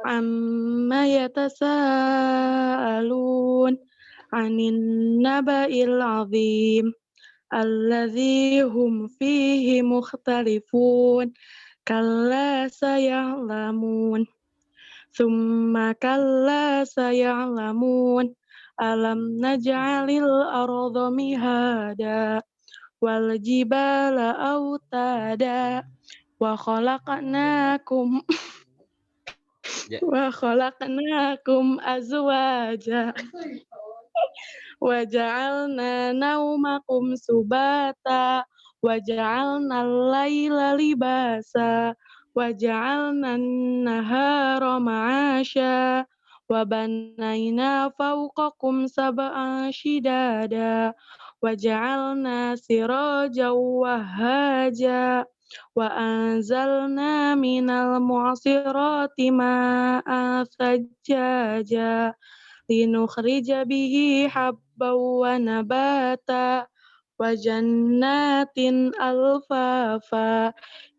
عما يتساءلون عن النبأ العظيم الذي هم فيه مختلفون كلا سيعلمون ثم كلا سيعلمون ألم نجعل الأرض مهادا والجبال أوتادا وخلقناكم أزواجا وجعلنا نومكم سباتا وجعلنا الليل لباسا وجعلنا النهار معاشا وبنينا فوقكم سبعا شدادا وجعلنا سراجا وهاجا وأنزلنا من المعصرات ماء ثجاجا لنخرج به حبا ونباتا وجنات ألفافا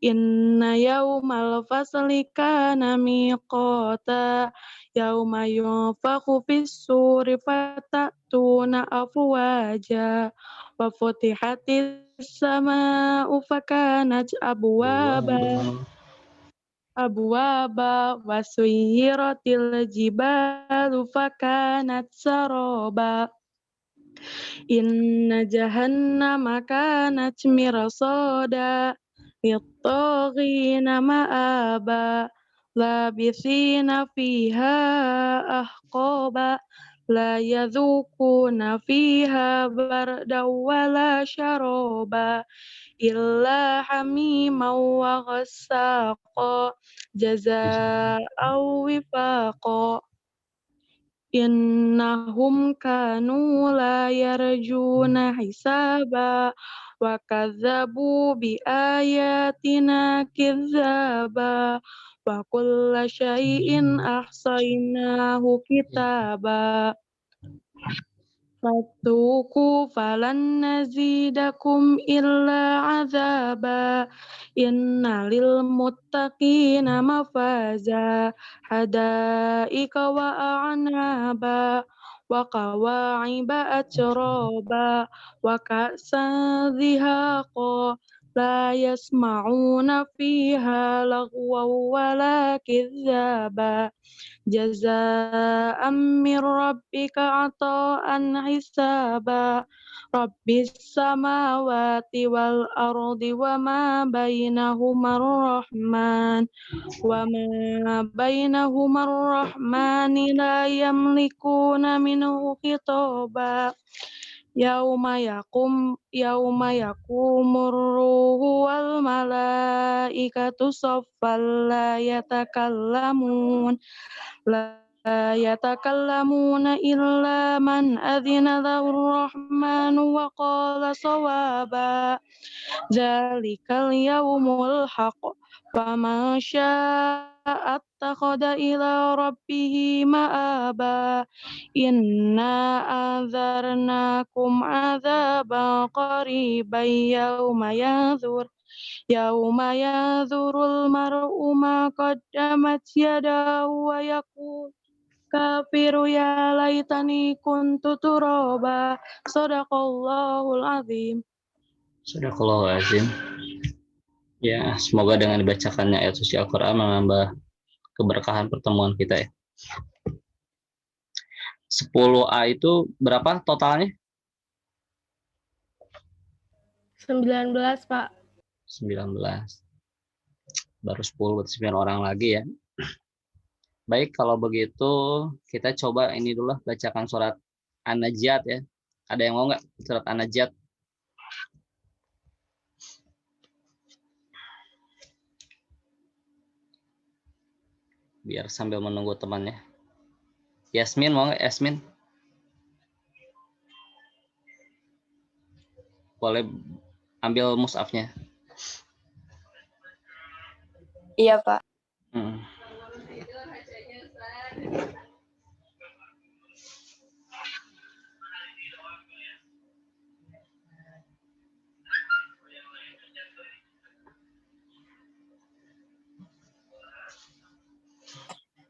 إن يوم الفصل كان ميقاتا يوم ينفخ في الصور فتأتون أفواجا وفتحت السماء فكانت أبوابا وسيرت الجبال فكانت سرابا إن جهنم كانت مرصادا للطاغين مآبا لابثين فيها أحقابا لا يذوقون فيها بردا ولا شرابا إلا حميما وغساقا جزاء وفاقا إنهم كانوا لا يرجون حسابا وكذبوا بآياتنا كذابا وكل شيء أحصيناه كتابا فذوقوا فلن نزيدكم إلا عذابا إن للمتقين مفازا حدائق وأعنابا وكواعب أترابا وكأسا دهاقا لا يسمعون فيها لغوا ولا كذابا جزاء من ربك عطاء حسابا رب السماوات والأرض وما بينهما الرحمن لا يملكون منه خطابا يوم يقوم الروح والملائكة صفا لا يتكلمون إلا من أذن له الرحمن وقال صوابا ذلك اليوم الحق فمن شاء اتخذ إلى ربه مآبا إنا أنذرناكم عذابا قريبا يوم ينظر المرء ما قدمت يداه ويقول كافر يا ليتني كنت ترابا صدق الله العظيم. Sadaqallahul azim. Ya, semoga dengan dibacakannya ayat suci Al-Quran menambah keberkahan pertemuan kita ya. 10A itu berapa totalnya? 19, Pak. 19. Baru 10, berarti 9 orang lagi ya. Baik, kalau begitu kita coba ini dulu bacakan surat An-Najat ya. Ada yang mau nggak surat An-Najat? Biar sambil menunggu temannya. Yasmin mau nggak? Yasmin? Boleh ambil mushafnya. Iya, Pak.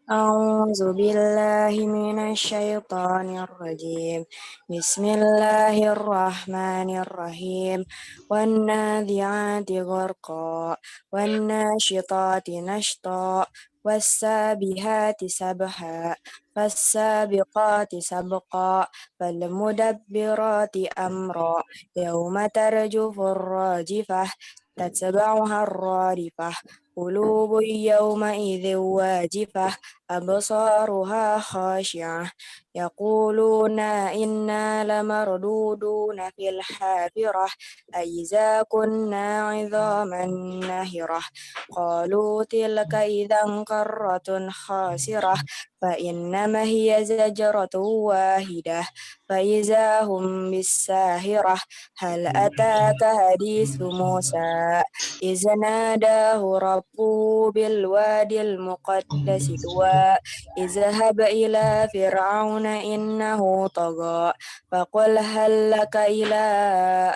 أعوذ بالله من الشيطان الرجيم بسم الله الرحمن الرحيم والناذعات غرقا والناشطات نشطا والسابحات سبحا فالسابقات سبقا فالمدبرات أمرا يوم ترجف الراجفة تتبعها الرادفة قلوب يومئذ واجفة أبصارها خاشعة يقولون إنا لمردودون في الحافرة أإذا كنا عظاما نهرة قالوا تلك إذا كرة خاسرة فإنما هي زجرة واحدة فإذا هم بالساهرة هل أتاك حديث موسى إذ ناداه ربه بالوادي المقدس طوى اذهب إلى فرعون إنه طغى فقل هل لك إلى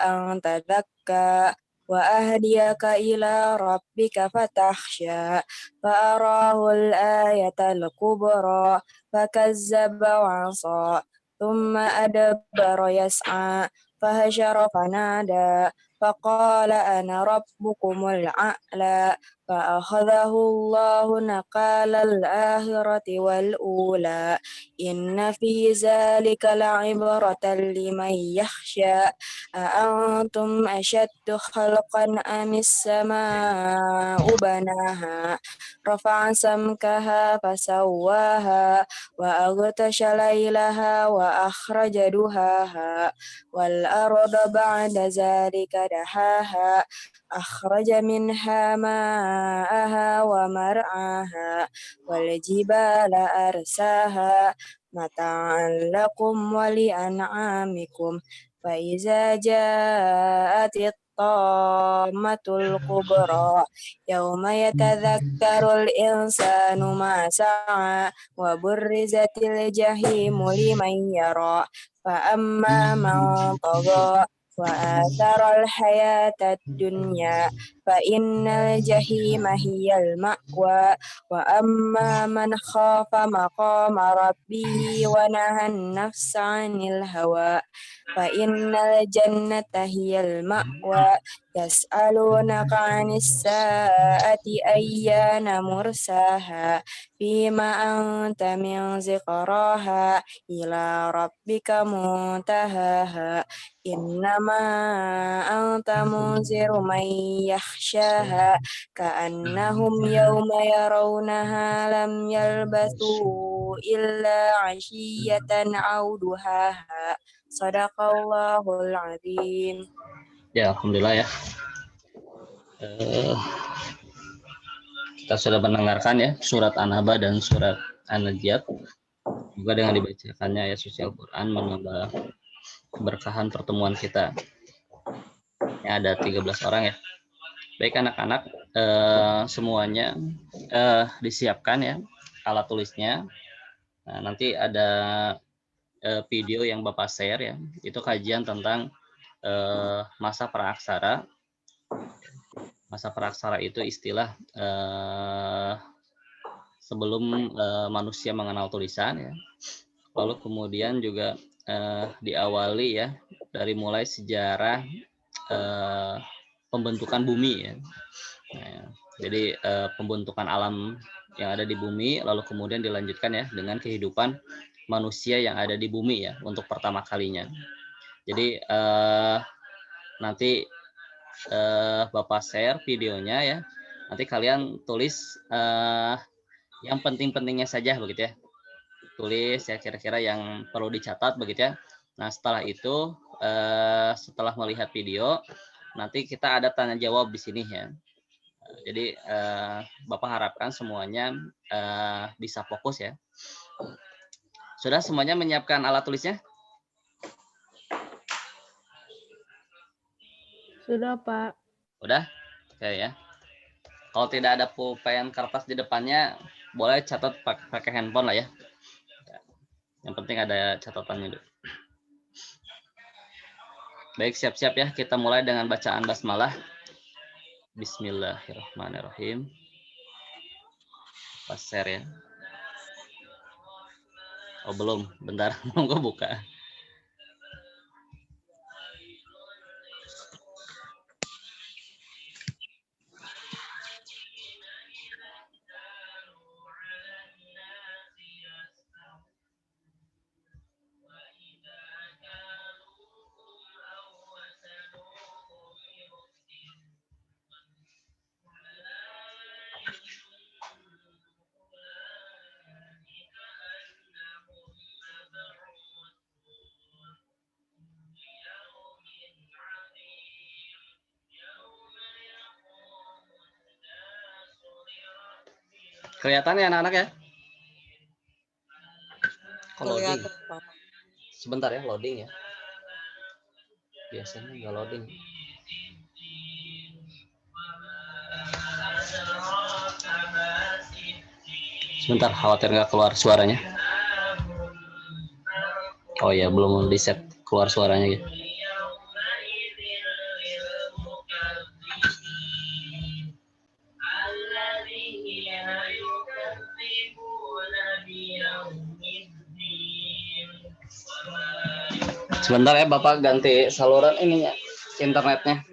أن تزكى وأهديك إلى ربك فتخشى فأراه الآية الكبرى فكذب وعصى ثم أدبر يسعى فهشر فنادى فقال أنا ربكم الأعلى فأخذه الله نكال الآخرة والأولى إن في ذلك لعبرة لمن يخشى أأنتم أشد خلقا أم السماء بناها رفع سمكها فسواها وأغطش ليلها وأخرج دهاها والأرض بعد ذلك دحاها أخرج منها ماءها ومرعاها والجبال أرساها متاعا لكم ولأنعامكم فإذا جاءت الطامة الكبرى يوم يتذكر الإنسان ما سعى وبرزت الجحيم لمن يرى فأما من طغى وآثر الحياة الدنيا فإن الجحيم هي المأوى وأما من خاف مقام ربه ونهى النفس عن الهوى فإن الجنة هي المأوى يسألونك عن الساعة أيان مرساها فيما أنت من ذكراها إلى ربك منتهاها إنما أنت منذر من يخشاها كأنهم يوم يرونها لم يلبثوا إلا عشية أو ضحاها صدق الله العظيم. Ya, alhamdulillah ya. Kita sudah mendengarkan ya surat An-Naba dan surat An-Najiyat. Juga dengan dibacakannya ya suci Al-Quran menambah keberkahan pertemuan kita. Ya, ada 13 orang ya. Baik anak-anak, semuanya disiapkan ya alat tulisnya. Nah, nanti ada video yang Bapak share ya. Itu kajian tentang masa praaksara. Masa praaksara itu istilah sebelum manusia mengenal tulisan ya. Lalu kemudian juga diawali ya dari mulai sejarah pembentukan bumi ya. Nah, jadi pembentukan alam yang ada di bumi, lalu kemudian dilanjutkan ya dengan kehidupan manusia yang ada di bumi ya untuk pertama kalinya. Jadi nanti Bapak share videonya ya. Nanti kalian tulis yang penting-pentingnya saja begitu ya. Tulis ya kira-kira yang perlu dicatat begitu ya. Nah setelah itu setelah melihat video nanti kita ada tanya jawab di sini ya. Jadi Bapak harapkan semuanya bisa fokus ya. Sudah semuanya menyiapkan alat tulisnya? Sudah, Pak. Udah? Oke ya. Kalau tidak ada pulpen kertas di depannya, boleh catat pakai handphone lah ya. Yang penting ada catatannya dulu. Baik, siap-siap ya. Kita mulai dengan bacaan basmalah. Bismillahirrahmanirrahim. Pas share ya. Oh belum, bentar, mau buka. Kelihatan ya anak-anak ya? Loading. Sebentar ya, loading ya. Biasanya nggak loading. Sebentar, khawatir nggak keluar suaranya. Oh ya, belum di set keluar suaranya gitu. Sebentar ya Bapak ganti saluran ininya, internetnya.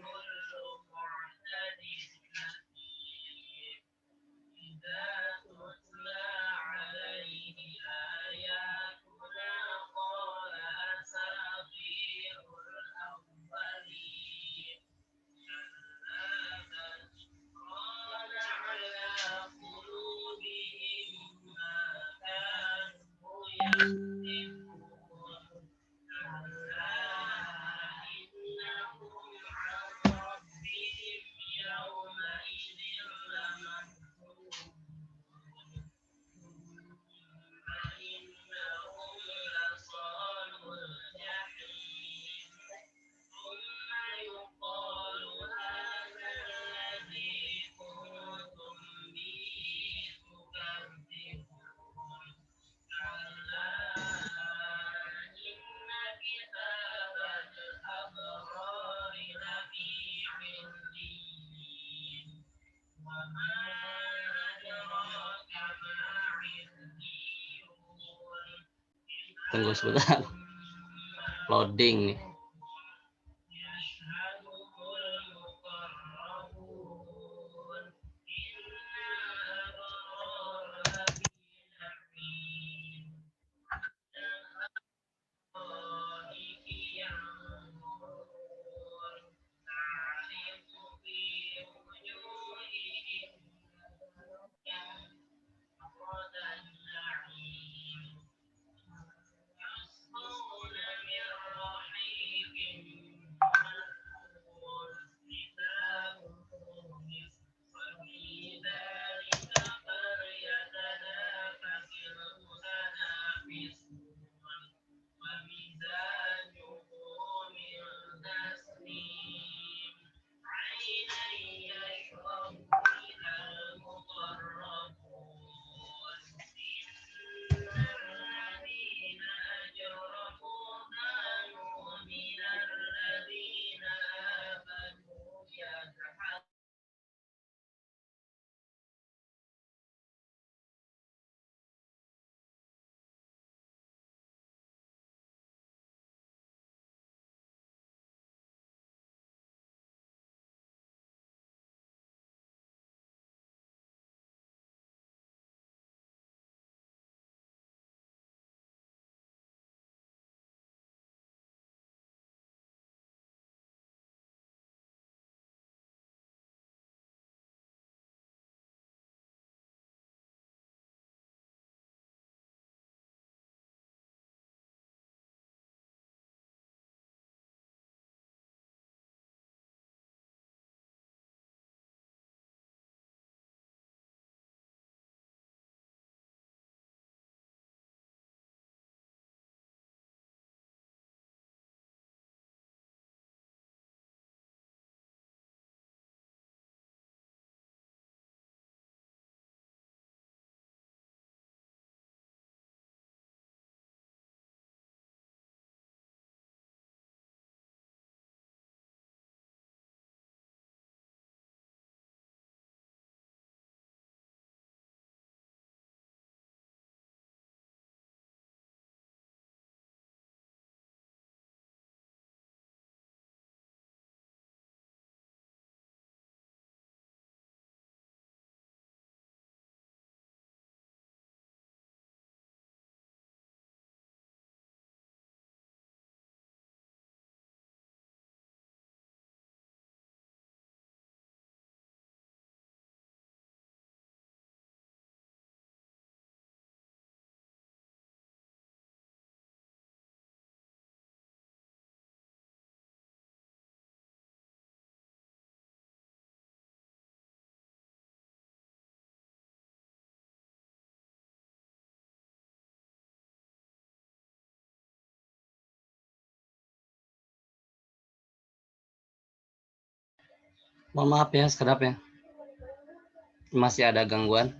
Tunggu sebentar. Loading nih. Mohon maaf ya, sekedap ya. Masih ada gangguan.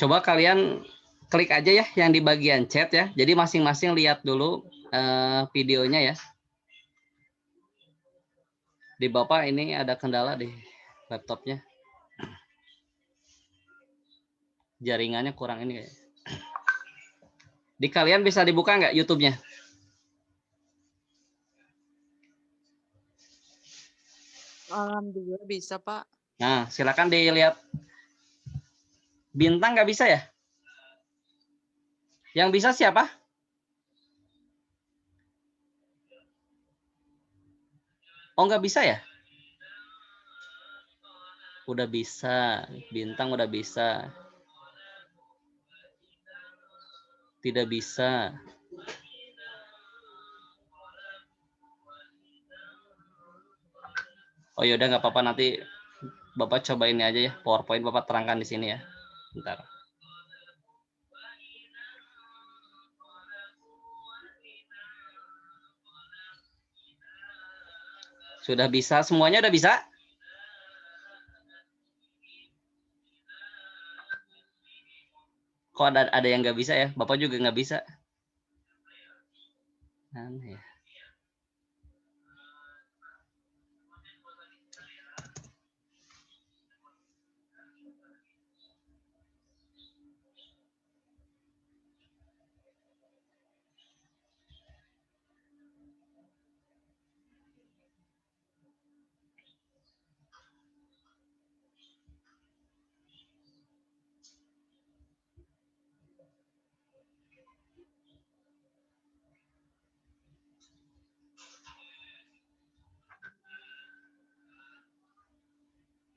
Coba kalian klik aja ya yang di bagian chat ya. Jadi masing-masing lihat dulu videonya ya. Di Bapak ini ada kendala di laptopnya. Jaringannya kurang ini kayak. Di kalian bisa dibuka nggak YouTube-nya? Alhamdulillah bisa, Pak. Nah, silakan dilihat. Bintang nggak bisa ya? Yang bisa siapa? Oh, nggak bisa ya? Udah bisa. Bintang udah bisa. Tidak bisa. Oh yaudah nggak apa-apa, nanti Bapak coba ini aja ya. PowerPoint Bapak terangkan di sini ya. Bentar. Sudah bisa? Semuanya udah bisa? Kok ada yang nggak bisa ya? Bapak juga nggak bisa. Aneh ya.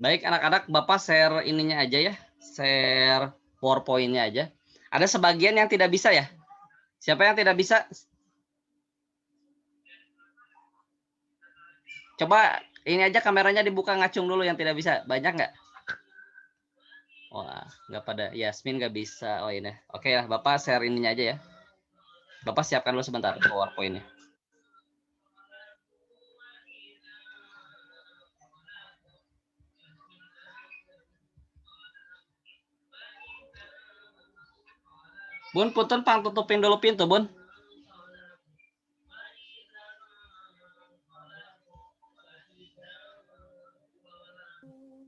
Baik anak-anak, Bapak share ininya aja ya. Share PowerPoint-nya aja. Ada sebagian yang tidak bisa ya? Siapa yang tidak bisa? Coba ini aja kameranya dibuka ngacung dulu yang tidak bisa. Banyak nggak? Wah, nggak pada. Yasmin nggak bisa. Oh ini. Oke lah, Bapak share ininya aja ya. Bapak siapkan dulu sebentar PowerPoint-nya. Bun, punten pang tutupin dulu pintu, Bun.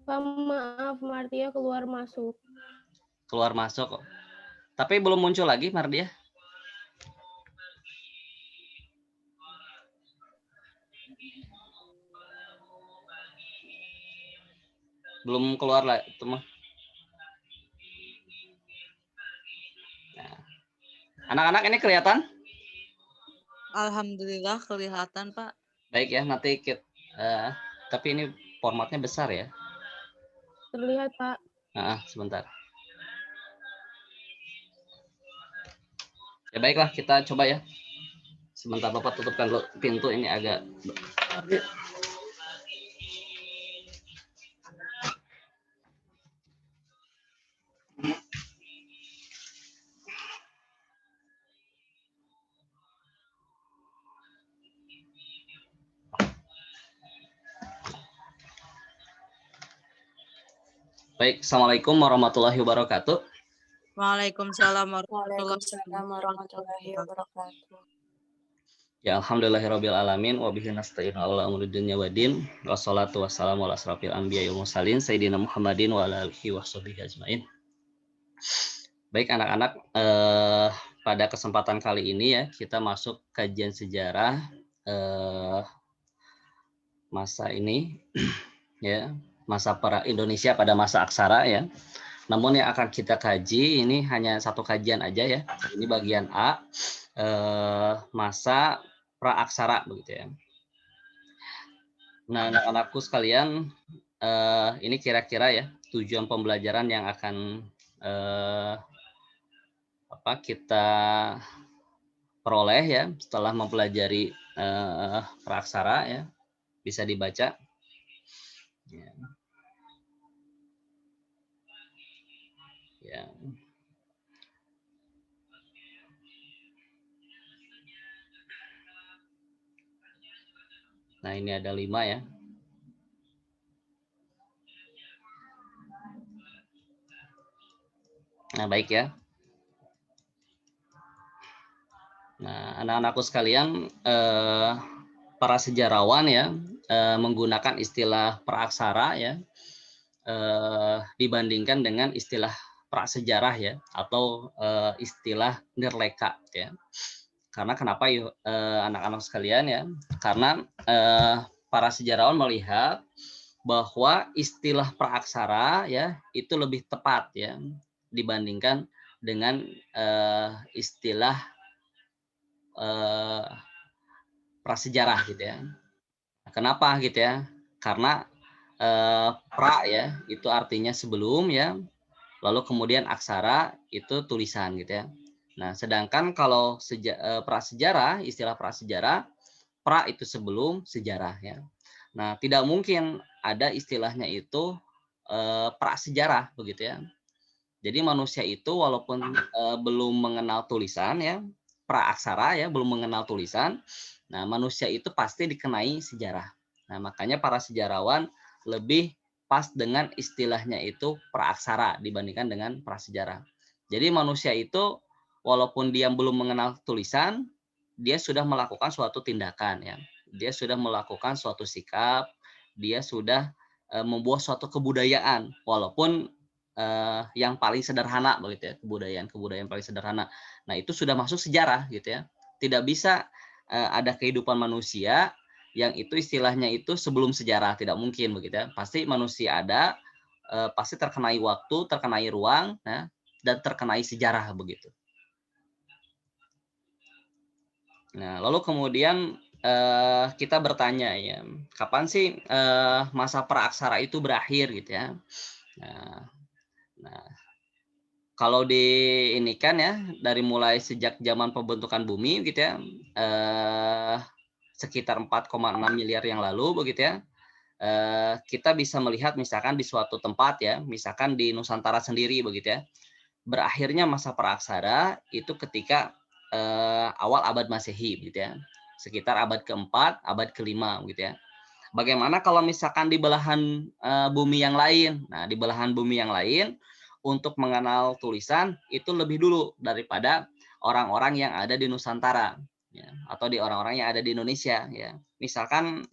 Pak, maaf, Martia keluar masuk. Keluar masuk kok. Tapi belum muncul lagi Mardia. Belum keluar lah itu mah. Nah. Anak-anak ini kelihatan? Alhamdulillah kelihatan, Pak. Baik ya, nanti tapi ini formatnya besar ya. Terlihat, Pak. Sebentar. Ya baiklah, kita coba ya. Sebentar Bapak tutupkan dulu pintu ini agak. Baik, Assalamualaikum warahmatullahi wabarakatuh. Waalaikumsalam Waalaikumsalam warahmatullahi wabarakatuh. Ya, alhamdulillahirabbil alamin wa bihi nasta'in ala umuri dunya waddin. Wassalatu wassalamu ala asrofil anbiya'i wal mursalin sayyidina Muhammadin wa ala alihi washabihi ajmain. Baik anak-anak, pada kesempatan kali ini ya kita masuk kajian sejarah masa ini ya, masa pra Indonesia pada masa aksara ya. Namun yang akan kita kaji ini hanya satu kajian aja ya. Ini bagian A, masa praaksara begitu ya. Nah, anak-anakku sekalian, ini kira-kira ya tujuan pembelajaran yang akan kita peroleh ya setelah mempelajari praaksara ya. Bisa dibaca. Ya. Ya. Nah, ini ada 5 ya. Nah, baik ya. Nah, anak-anakku sekalian, para sejarawan ya menggunakan istilah praaksara ya dibandingkan dengan istilah prasejarah ya atau istilah nirleka ya. Karena kenapa anak-anak sekalian ya? Karena para sejarawan melihat bahwa istilah praaksara ya itu lebih tepat ya dibandingkan dengan istilah prasejarah gitu ya. Kenapa gitu ya? Karena pra ya itu artinya sebelum ya, lalu kemudian aksara itu tulisan gitu ya. Nah, sedangkan kalau prasejarah, istilah prasejarah, pra itu sebelum sejarah ya. Nah, tidak mungkin ada istilahnya itu prasejarah begitu ya. Jadi manusia itu walaupun belum mengenal tulisan ya, praaksara ya, belum mengenal tulisan, nah manusia itu pasti dikenai sejarah. Nah, makanya para sejarawan lebih pas dengan istilahnya itu praaksara dibandingkan dengan prasejarah. Jadi manusia itu walaupun dia belum mengenal tulisan, dia sudah melakukan suatu tindakan ya. Dia sudah melakukan suatu sikap, dia sudah membuat suatu kebudayaan walaupun yang paling sederhana begitu ya, kebudayaan paling sederhana. Nah, itu sudah masuk sejarah gitu ya. Tidak bisa ada kehidupan manusia yang itu istilahnya itu sebelum sejarah, tidak mungkin begitu ya. Pasti manusia ada, pasti terkenai waktu, terkenai ruang, nah, dan terkenai sejarah begitu. Nah, lalu kemudian kita bertanya ya, kapan sih masa praaksara itu berakhir gitu ya? Nah, kalau ini kan ya dari mulai sejak zaman pembentukan bumi gitu ya, sekitar 4,6 miliar yang lalu begitu ya, kita bisa melihat misalkan di suatu tempat ya, misalkan di Nusantara sendiri begitu ya, berakhirnya masa praaksara itu ketika awal abad Masehi gitu ya, sekitar abad keempat, abad kelima gitu ya. Bagaimana kalau misalkan di belahan bumi yang lain? Nah, di belahan bumi yang lain untuk mengenal tulisan itu lebih dulu daripada orang-orang yang ada di Nusantara ya, atau di orang-orang yang ada di Indonesia ya. Misalkan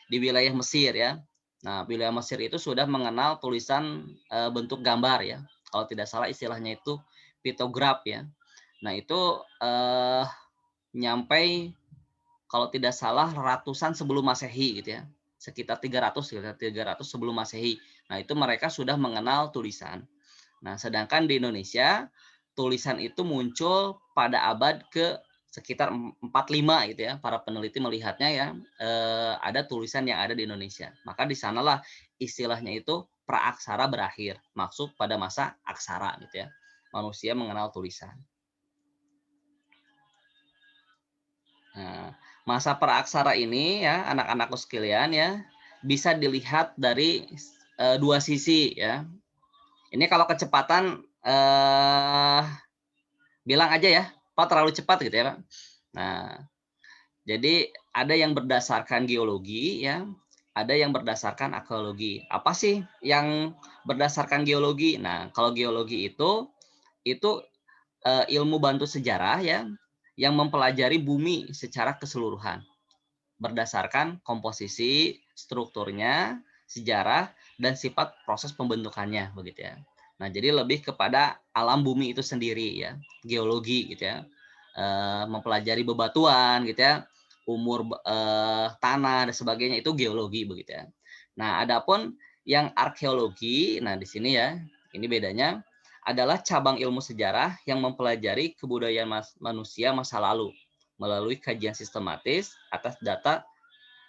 di wilayah Mesir ya. Nah, wilayah Mesir itu sudah mengenal tulisan bentuk gambar ya. Kalau tidak salah istilahnya itu piktograf ya. Nah, itu nyampe kalau tidak salah ratusan sebelum Masehi gitu ya. Sekitar 300 sebelum Masehi. Nah, itu mereka sudah mengenal tulisan. Nah, sedangkan di Indonesia tulisan itu muncul pada abad ke sekitar 45 gitu ya. Para peneliti melihatnya ya ada tulisan yang ada di Indonesia. Maka di sanalah istilahnya itu praaksara berakhir, maksud pada masa aksara gitu ya. Manusia mengenal tulisan. Nah, masa praaksara ini ya anak-anakku sekalian ya bisa dilihat dari dua sisi ya. Ini kalau kecepatan bilang aja ya, Pak terlalu cepat gitu ya Pak. Nah, jadi ada yang berdasarkan geologi ya, ada yang berdasarkan arkeologi. Apa sih yang berdasarkan geologi? Nah, kalau geologi itu ilmu bantu sejarah ya yang mempelajari bumi secara keseluruhan berdasarkan komposisi, strukturnya, sejarah dan sifat proses pembentukannya begitu ya. Nah, jadi lebih kepada alam bumi itu sendiri ya, geologi gitu ya. Mempelajari bebatuan gitu ya, umur tanah dan sebagainya itu geologi begitu ya. Nah, adapun yang arkeologi, nah di sini ya, ini bedanya adalah cabang ilmu sejarah yang mempelajari kebudayaan manusia masa lalu melalui kajian sistematis atas data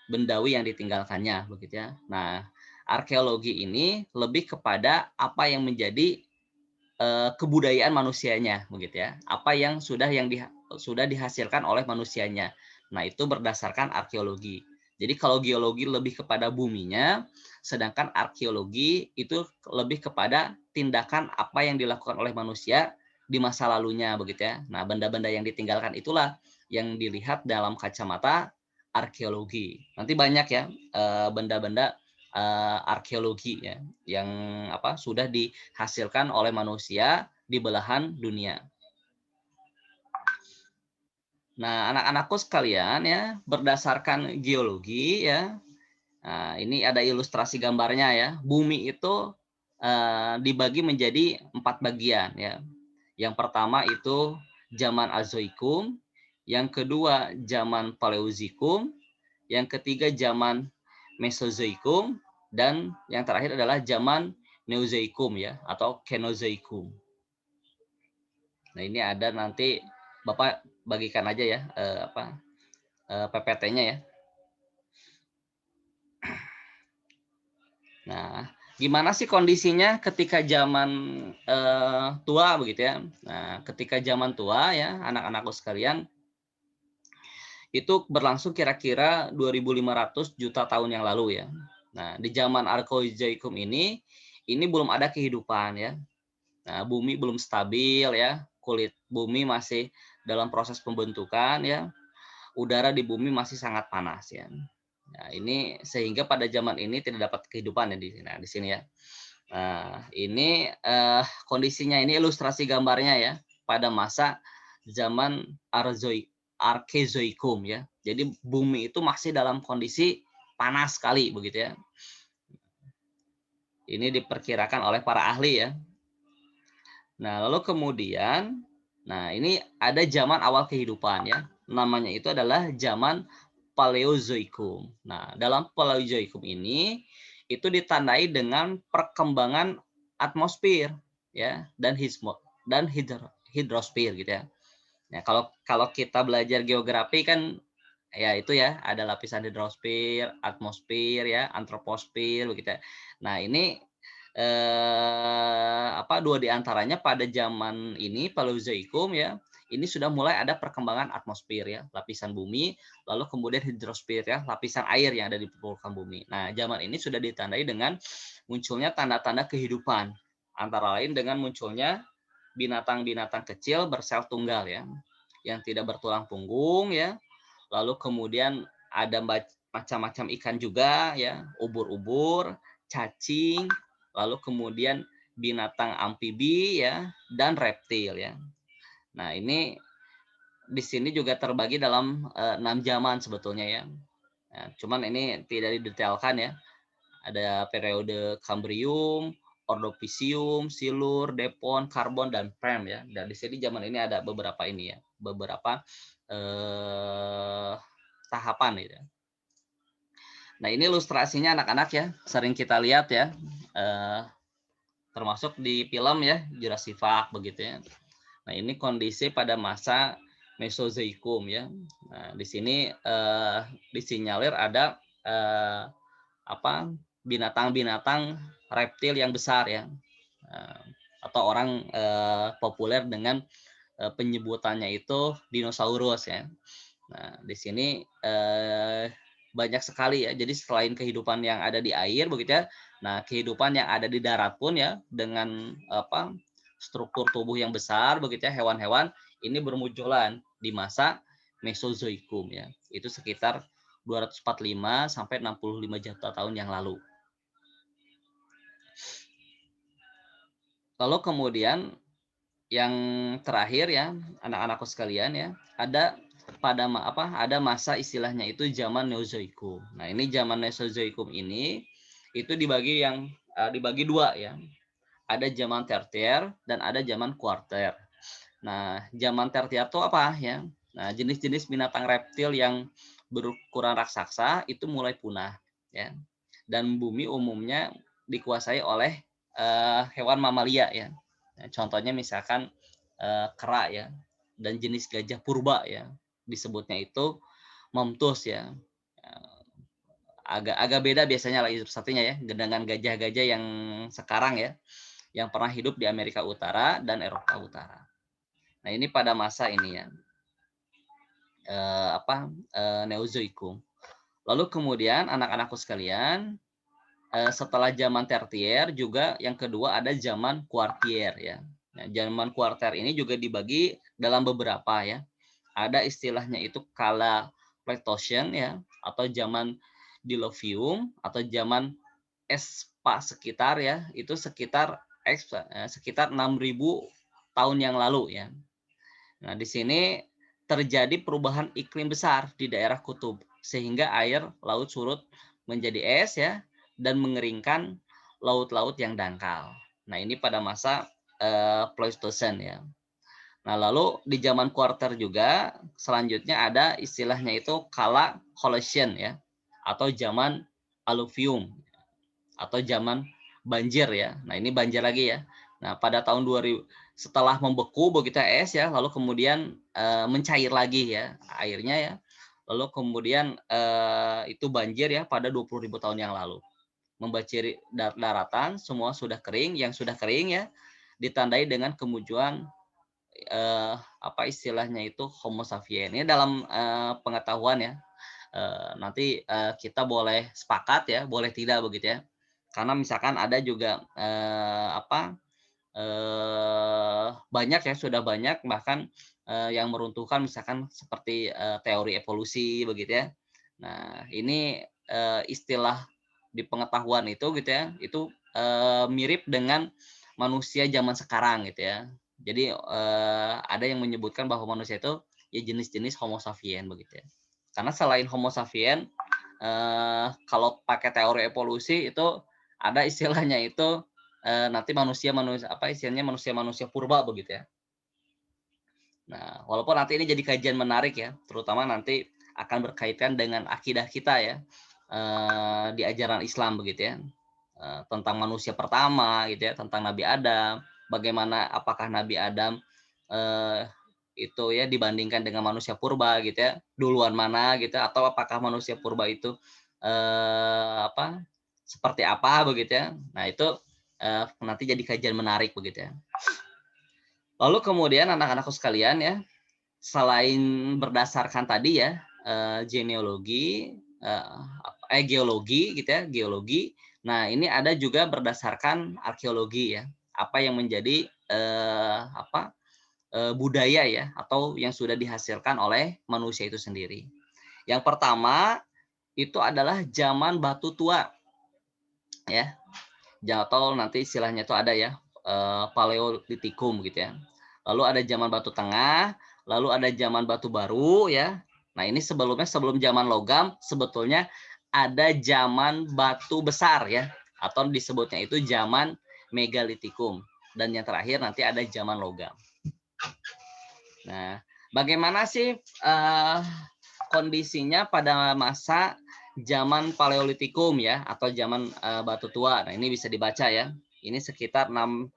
bendawi yang ditinggalkannya begitu ya. Nah, arkeologi ini lebih kepada apa yang menjadi kebudayaan manusianya begitu ya. Apa yang sudah dihasilkan oleh manusianya. Nah, itu berdasarkan arkeologi. Jadi kalau geologi lebih kepada buminya, sedangkan arkeologi itu lebih kepada tindakan apa yang dilakukan oleh manusia di masa lalunya begitu ya. Nah, benda-benda yang ditinggalkan itulah yang dilihat dalam kacamata arkeologi. Nanti banyak ya benda-benda arkeologi ya yang sudah dihasilkan oleh manusia di belahan dunia. Nah, anak-anakku sekalian ya, berdasarkan geologi ya. Nah, ini ada ilustrasi gambarnya ya. Bumi itu dibagi menjadi 4 bagian ya. Yang pertama itu zaman Azoikum, yang kedua zaman Paleozoikum, yang ketiga zaman Mesozoikum, dan yang terakhir adalah zaman Neozoikum ya atau Kenozoikum. Nah, ini ada nanti Bapak bagikan aja ya PPT-nya ya. Nah, gimana sih kondisinya ketika zaman tua begitu ya? Nah, ketika zaman tua ya, anak-anakku sekalian, itu berlangsung kira-kira 2.500 juta tahun yang lalu ya. Nah, di zaman Archeozoikum ini belum ada kehidupan ya. Nah, bumi belum stabil ya, kulit bumi masih dalam proses pembentukan ya. Udara di bumi masih sangat panas ya. Nah, ini sehingga pada zaman ini tidak dapat kehidupan ya di sini ya. Nah, ini kondisinya, ini ilustrasi gambarnya ya pada masa zaman Archeozoikum ya. Jadi bumi itu masih dalam kondisi panas sekali begitu ya. Ini diperkirakan oleh para ahli ya. Nah, lalu kemudian, nah ini ada zaman awal kehidupan ya. Namanya itu adalah zaman Paleozoikum. Nah, dalam Paleozoikum ini itu ditandai dengan perkembangan atmosfer ya dan hidrosfer gitu ya. Nah, kalau kita belajar geografi kan ya itu ya, ada lapisan hidrosfer, atmosfer ya, antroposfer begitu ya. Nah, ini dua di antaranya pada zaman ini Paleozoikum ya, ini sudah mulai ada perkembangan atmosfer ya, lapisan bumi, lalu kemudian hidrosfer ya, lapisan air yang ada di permukaan bumi. Nah, zaman ini sudah ditandai dengan munculnya tanda-tanda kehidupan, antara lain dengan munculnya binatang-binatang kecil bersel tunggal ya, yang tidak bertulang punggung ya, lalu kemudian ada macam-macam ikan juga ya, ubur-ubur, cacing, lalu kemudian binatang amfibi ya dan reptil ya. Nah, ini di sini juga terbagi dalam 6 zaman sebetulnya ya. Nah, cuman ini tidak didetailkan ya. Ada periode Kambrium, Ordovisium, Silur, Devon, Karbon dan Perm ya. Dan di sini zaman ini ada beberapa ini ya, beberapa tahapan gitu. Nah, ini ilustrasinya anak-anak ya, sering kita lihat ya. Termasuk di film ya Jurassic Park begitu ya. Nah, ini kondisi pada masa Mesozoikum ya. Nah, di sini disinyalir ada binatang-binatang reptil yang besar ya. Atau orang populer dengan penyebutannya itu dinosaurus ya. Nah, di sini banyak sekali ya. Jadi selain kehidupan yang ada di air begitu ya, nah kehidupan yang ada di darat pun ya dengan struktur tubuh yang besar begitu ya, hewan-hewan ini bermunculan di masa Mesozoikum ya. Itu sekitar 245 sampai 65 juta tahun yang lalu. Lalu kemudian yang terakhir ya, anak-anakku sekalian ya, ada ada masa istilahnya itu zaman Neozoikum. Nah, ini zaman Mesozoikum ini itu dibagi dua ya. Ada zaman tertier dan ada zaman kuarter. Nah, zaman tertier itu apa ya? Nah, jenis-jenis binatang reptil yang berukuran raksasa itu mulai punah ya. Dan bumi umumnya dikuasai oleh hewan mamalia ya. Nah, contohnya misalkan kera ya, dan jenis gajah purba ya, disebutnya itu Momtus ya. Agak beda biasanya lah satunya ya dengan gajah-gajah yang sekarang ya, yang pernah hidup di Amerika Utara dan Eropa Utara. Nah, ini pada masa ini ya, Neozoikum. Lalu kemudian anak-anakku sekalian, setelah zaman tertier juga yang kedua ada zaman kuartier ya. Nah, zaman kuarter ini juga dibagi dalam beberapa ya. Ada istilahnya itu kala Pleistocene ya, atau zaman Diluvium, atau zaman Espa sekitar ya, itu sekitar 6.000 tahun yang lalu ya. Nah, di sini terjadi perubahan iklim besar di daerah kutub sehingga air laut surut menjadi es ya, dan mengeringkan laut-laut yang dangkal. Nah, ini pada masa Pleistocene ya. Nah, lalu di zaman kuarter juga selanjutnya ada istilahnya itu kala Holocene ya, atau zaman Alluvium atau zaman banjir ya. Nah, ini banjir lagi ya. Nah, pada tahun 2000 setelah membeku begitu es ya, lalu kemudian mencair lagi ya airnya ya. Lalu kemudian itu banjir ya pada 20.000 tahun yang lalu. Membaciri daratan, semua sudah kering, yang sudah kering ya ditandai dengan kemunculan apa istilahnya itu Homo sapiens. Ini dalam pengetahuan ya. Nanti kita boleh sepakat ya, boleh tidak begitu ya. Karena misalkan ada juga banyak ya, sudah banyak bahkan yang meruntuhkan misalkan seperti teori evolusi begitu ya. Nah, ini istilah di pengetahuan itu gitu ya, itu mirip dengan manusia zaman sekarang gitu ya. Jadi ada yang menyebutkan bahwa manusia itu ya jenis-jenis Homo sapiens begitu ya. Karena selain Homo sapiens, kalau pakai teori evolusi itu ada istilahnya itu nanti manusia apa istilahnya manusia purba begitu ya. Nah, walaupun nanti ini jadi kajian menarik ya, terutama nanti akan berkaitan dengan akidah kita ya, di ajaran Islam begitu ya, tentang manusia pertama gitu ya, tentang Nabi Adam, bagaimana apakah Nabi Adam itu ya dibandingkan dengan manusia purba gitu ya, duluan mana gitu, atau apakah manusia purba itu seperti apa begitu ya. Nah, itu nanti jadi kajian menarik begitu ya. Lalu kemudian anak-anakku sekalian ya, selain berdasarkan tadi ya genealogi, geologi gitu ya, geologi. Nah, ini ada juga berdasarkan arkeologi ya, apa yang menjadi budaya ya, atau yang sudah dihasilkan oleh manusia itu sendiri. Yang pertama itu adalah zaman batu tua ya, atau nanti istilahnya itu ada ya Paleolitikum gitu ya. Lalu ada zaman batu tengah, lalu ada zaman batu baru ya. Nah, ini sebelum zaman logam sebetulnya ada zaman batu besar ya, atau disebutnya itu zaman megalitikum, dan yang terakhir nanti ada zaman logam. Nah, bagaimana sih kondisinya pada masa zaman Paleolitikum ya, atau zaman batu tua? Nah, ini bisa dibaca ya. Ini sekitar 600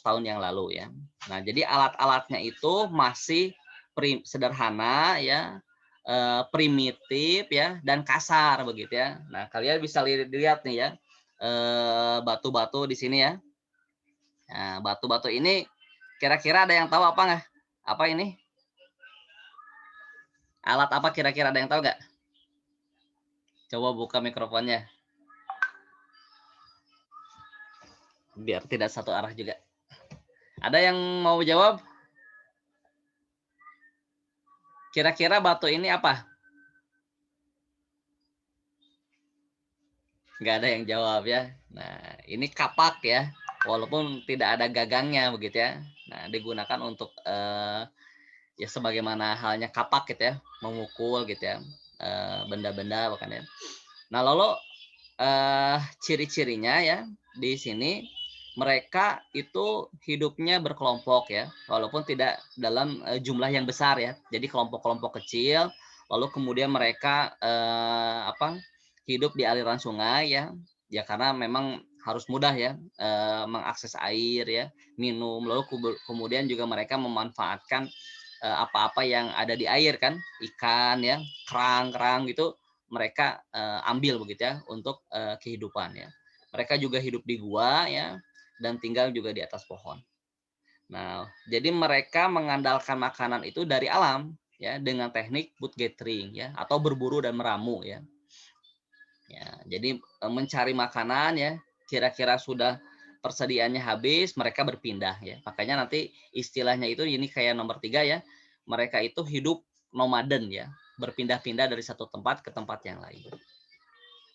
tahun yang lalu ya. Nah, jadi alat-alatnya itu masih sederhana ya, primitif ya, dan kasar begitu ya. Nah, kalian bisa lihat nih ya, batu-batu di sini ya. Nah, batu-batu ini kira-kira ada yang tahu apa nggak? Apa ini? Alat apa kira-kira, ada yang tahu nggak? Coba buka mikrofonnya. Biar tidak satu arah juga. Ada yang mau jawab? Kira-kira batu ini apa? nggak ada yang jawab ya. Nah, ini kapak ya, walaupun tidak ada gagangnya begitu ya. Nah, digunakan untuk ya sebagaimana halnya kapak gitu ya, memukul gitu ya, benda-benda bahkan ya. Nah, lalu ciri-cirinya ya di sini mereka itu hidupnya berkelompok ya, walaupun tidak dalam jumlah yang besar ya. Jadi kelompok-kelompok kecil, lalu kemudian mereka hidup di aliran sungai ya. Ya karena memang harus mudah ya mengakses air ya, minum. Lalu kemudian juga mereka memanfaatkan apa-apa yang ada di air kan, ikan ya, kerang-kerang gitu mereka ambil begitu ya untuk kehidupan ya. Mereka juga hidup di gua ya dan tinggal juga di atas pohon. Nah, jadi mereka mengandalkan makanan itu dari alam ya dengan teknik food gathering ya atau berburu dan meramu ya. Ya, jadi mencari makanan ya, kira-kira sudah persediaannya habis, mereka berpindah ya. Makanya nanti istilahnya itu ini kayak nomor 3 ya. Mereka itu hidup nomaden ya, berpindah-pindah dari satu tempat ke tempat yang lain.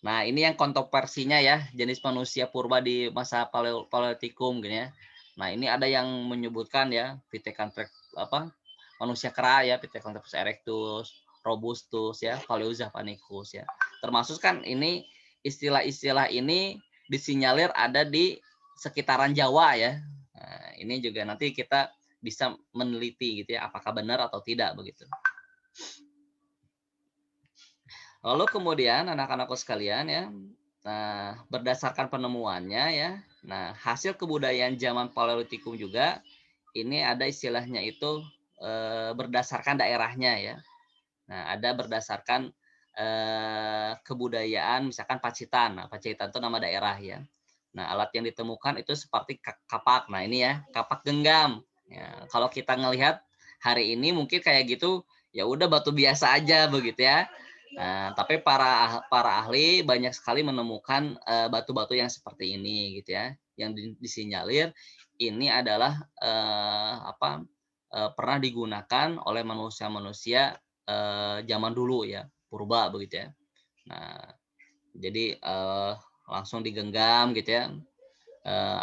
Nah, ini yang kontroversinya ya, jenis manusia purba di masa Paleolitikum gini ya. Nah, ini ada yang menyebutkan ya, Pithecanthropus manusia kera ya, Pithecanthropus erectus, robustus ya, Paleojapanicus ya. Termasuk kan ini istilah-istilah ini disinyalir ada di sekitaran Jawa ya. Nah, ini juga nanti kita bisa meneliti gitu ya, apakah benar atau tidak begitu. Lalu kemudian anak-anakku sekalian ya, nah berdasarkan penemuannya ya, nah hasil kebudayaan zaman Paleolitikum juga ini ada istilahnya itu berdasarkan daerahnya ya. Nah ada berdasarkan kebudayaan misalkan Pacitan. Nah Pacitan itu nama daerah ya. Nah alat yang ditemukan itu seperti kapak. Nah ini ya kapak genggam. Ya, kalau kita ngelihat hari ini mungkin kayak gitu ya udah batu biasa aja begitu ya. Nah, tapi para ahli banyak sekali menemukan batu-batu yang seperti ini gitu ya, yang disinyalir ini adalah pernah digunakan oleh manusia-manusia zaman dulu ya, purba begitu ya. Nah, jadi langsung digenggam gitu ya,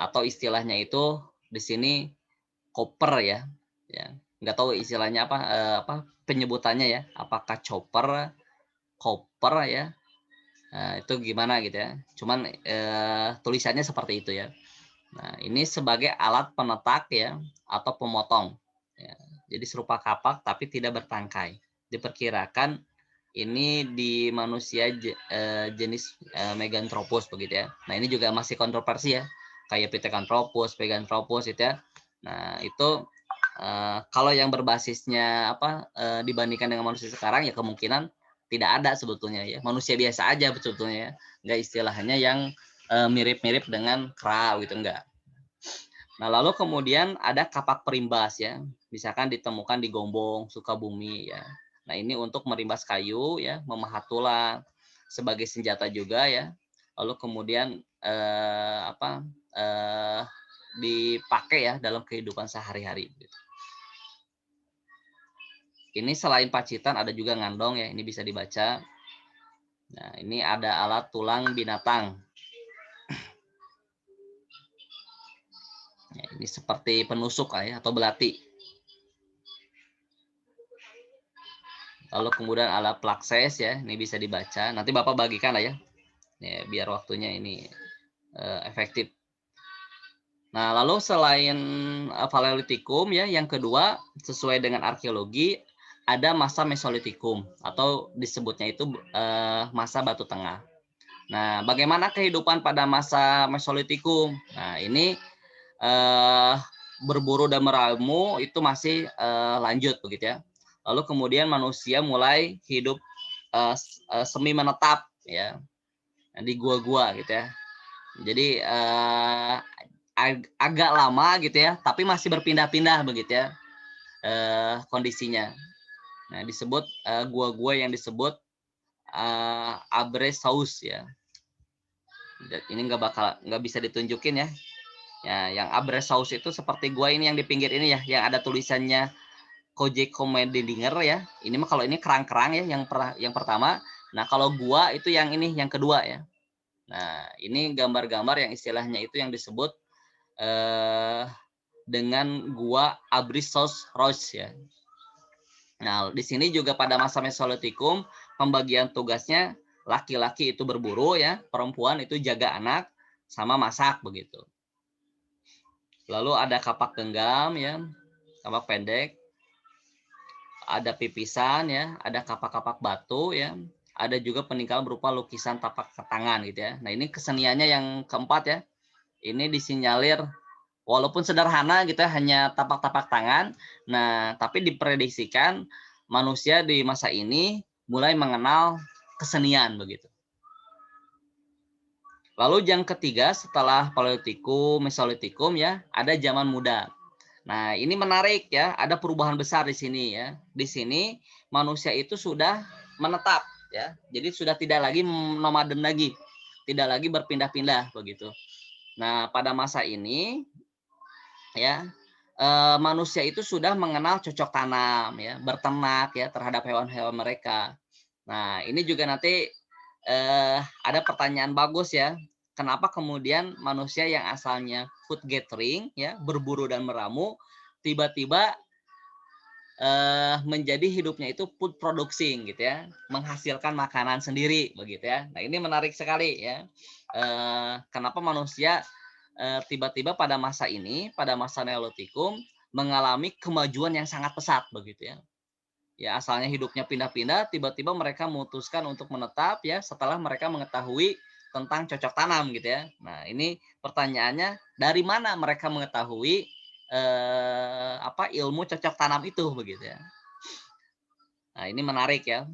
atau istilahnya itu di sini koper ya, nggak tahu istilahnya apa penyebutannya ya, apakah chopper, koper ya. Nah, itu gimana gitu ya. Cuman tulisannya seperti itu ya. Nah, ini sebagai alat penetak ya atau pemotong. Ya. Jadi serupa kapak tapi tidak bertangkai. Diperkirakan ini di manusia jenis Meganthropus begitu ya. Nah, ini juga masih kontroversi ya. Kayak Pithecanthropus, Meganthropus itu ya. Nah, itu kalau yang berbasisnya dibandingkan dengan manusia sekarang ya kemungkinan tidak ada sebetulnya ya, manusia biasa aja sebetulnya ya, nggak istilahnya yang mirip-mirip dengan kera gitu enggak. Nah lalu kemudian ada kapak perimbas ya, misalkan ditemukan di Gombong, Sukabumi ya. Nah ini untuk merimbas kayu ya, memahat tulang sebagai senjata juga ya. Lalu kemudian dipakai ya dalam kehidupan sehari-hari. Ini selain Pacitan ada juga Ngandong ya, ini bisa dibaca. Nah, ini ada alat tulang binatang. Ya, ini seperti penusuk ya, atau belati. Lalu kemudian alat plakses ya, ini bisa dibaca. Nanti Bapak bagikan lah ya, biar waktunya ini efektif. Nah, lalu selain Paleolitikum ya, yang kedua sesuai dengan arkeologi ada masa Mesolitikum atau disebutnya itu masa Batu Tengah. Nah, bagaimana kehidupan pada masa Mesolitikum? Nah, ini berburu dan meramu itu masih lanjut begitu ya. Lalu kemudian manusia mulai hidup semi menetap ya di gua-gua gitu ya. Jadi agak lama gitu ya, tapi masih berpindah-pindah begitu ya kondisinya. Nah, disebut gua-gua yang disebut Abresaus ya. Ini nggak bisa ditunjukin ya. Ya, yang Abresaus itu seperti gua ini yang di pinggir ini ya, yang ada tulisannya Koje Komedinger ya. Ini mah kalau ini kerang-kerang ya yang pertama. Nah, kalau gua itu yang ini yang kedua ya. Nah, ini gambar-gambar yang istilahnya itu yang disebut dengan gua Abruzos Roche ya. Nah, di sini juga pada masa Mesolitikum pembagian tugasnya laki-laki itu berburu ya, perempuan itu jaga anak sama masak begitu. Lalu ada kapak genggam ya, kapak pendek. Ada pipisan ya, ada kapak-kapak batu ya. Ada juga peninggalan berupa lukisan tapak tangan gitu ya. Nah, ini keseniannya yang keempat ya. Ini disinyalir walaupun sederhana gitu ya, hanya tapak-tapak tangan. Nah, tapi diprediksikan manusia di masa ini mulai mengenal kesenian begitu. Lalu yang ketiga setelah Paleolitikum, Mesolitikum ya, ada zaman muda. Nah, ini menarik ya, ada perubahan besar di sini ya. Di sini manusia itu sudah menetap ya. Jadi sudah tidak lagi nomaden lagi, tidak lagi berpindah-pindah begitu. Nah, pada masa ini ya, manusia itu sudah mengenal cocok tanam ya, berternak ya terhadap hewan-hewan mereka. Nah, ini juga nanti ada pertanyaan bagus ya. Kenapa kemudian manusia yang asalnya food gathering ya, berburu dan meramu, tiba-tiba menjadi hidupnya itu food producing gitu ya, menghasilkan makanan sendiri begitu ya. Nah, ini menarik sekali ya. Kenapa manusia tiba-tiba pada masa ini, pada masa Neolitikum mengalami kemajuan yang sangat pesat begitu ya. Ya, asalnya hidupnya pindah-pindah, tiba-tiba mereka memutuskan untuk menetap ya setelah mereka mengetahui tentang cocok tanam gitu ya. Nah, ini pertanyaannya, dari mana mereka mengetahui ilmu cocok tanam itu begitu ya. Nah, ini menarik ya.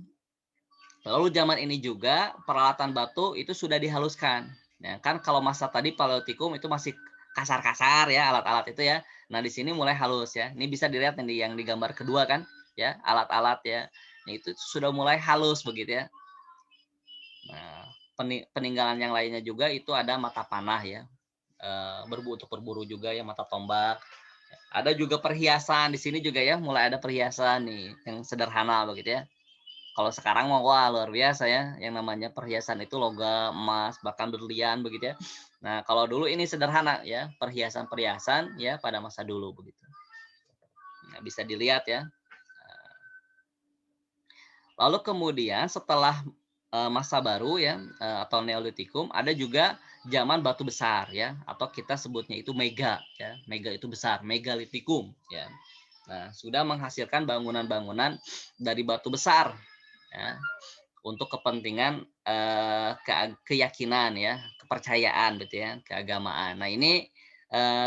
Lalu zaman ini juga peralatan batu itu sudah dihaluskan. Ya, kan kalau masa tadi Paleolitikum itu masih kasar-kasar ya alat-alat itu ya. Nah, di sini mulai halus ya. Ini bisa dilihat yang di gambar kedua kan ya, alat-alat ya. Nah, itu sudah mulai halus begitu ya. Nah, peninggalan yang lainnya juga itu ada mata panah ya. Untuk berburu juga ya, mata tombak. Ada juga perhiasan di sini juga ya, mulai ada perhiasan nih yang sederhana begitu ya. Kalau sekarang mah wah luar biasa ya, yang namanya perhiasan itu logam, emas, bahkan berlian begitu ya. Nah, kalau dulu ini sederhana ya, perhiasan-perhiasan ya pada masa dulu begitu. Nah, bisa dilihat ya. Lalu kemudian setelah masa baru ya atau Neolitikum ada juga zaman batu besar ya, atau kita sebutnya itu mega ya. Mega itu besar, megalitikum ya. Nah, sudah menghasilkan bangunan-bangunan dari batu besar ya, untuk kepentingan keyakinan ya, kepercayaan gitu ya, keagamaan. Nah, ini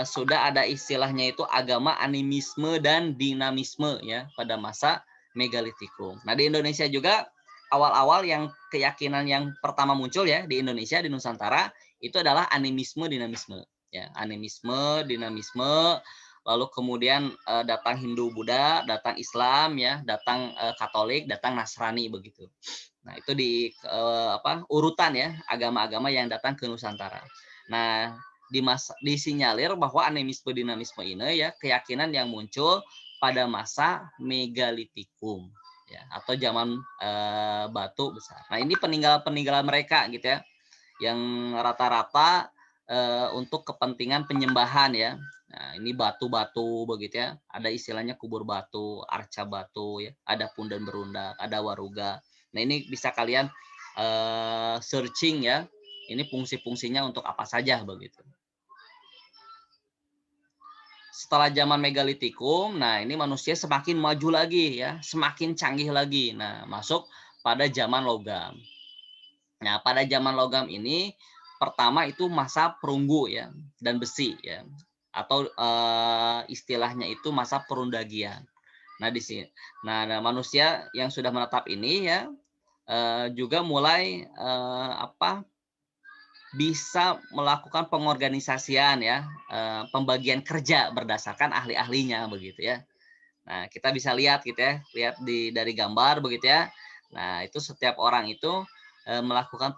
sudah ada istilahnya itu agama animisme dan dinamisme ya pada masa megalitikum. Nah, di Indonesia juga awal-awal yang keyakinan yang pertama muncul ya di Indonesia, di Nusantara itu adalah animisme dinamisme ya, animisme dinamisme. Lalu kemudian datang Hindu Buddha, datang Islam ya, datang Katolik, datang Nasrani begitu. Nah, itu urutan ya agama-agama yang datang ke Nusantara. Nah, disinyalir bahwa animisme dinamisme ini ya keyakinan yang muncul pada masa megalitikum ya, atau zaman batu besar. Nah, ini peninggalan-peninggalan mereka gitu ya, yang rata-rata untuk kepentingan penyembahan ya. Nah, ini batu-batu begitu ya. Ada istilahnya kubur batu, arca batu ya, ada pundan berundak, ada waruga. Nah, ini bisa kalian searching ya. Ini fungsi-fungsinya untuk apa saja begitu. Setelah zaman megalitikum, nah ini manusia semakin maju lagi ya, semakin canggih lagi. Nah, masuk pada zaman logam. Nah, pada zaman logam ini pertama itu masa perunggu ya dan besi ya, atau istilahnya itu masa perundagian. Nah, di sini. Nah, manusia yang sudah menetap ini ya juga mulai bisa melakukan pengorganisasian ya, pembagian kerja berdasarkan ahli-ahlinya begitu ya. Nah, kita bisa lihat gitu ya, lihat dari gambar begitu ya. Nah, itu setiap orang itu melakukan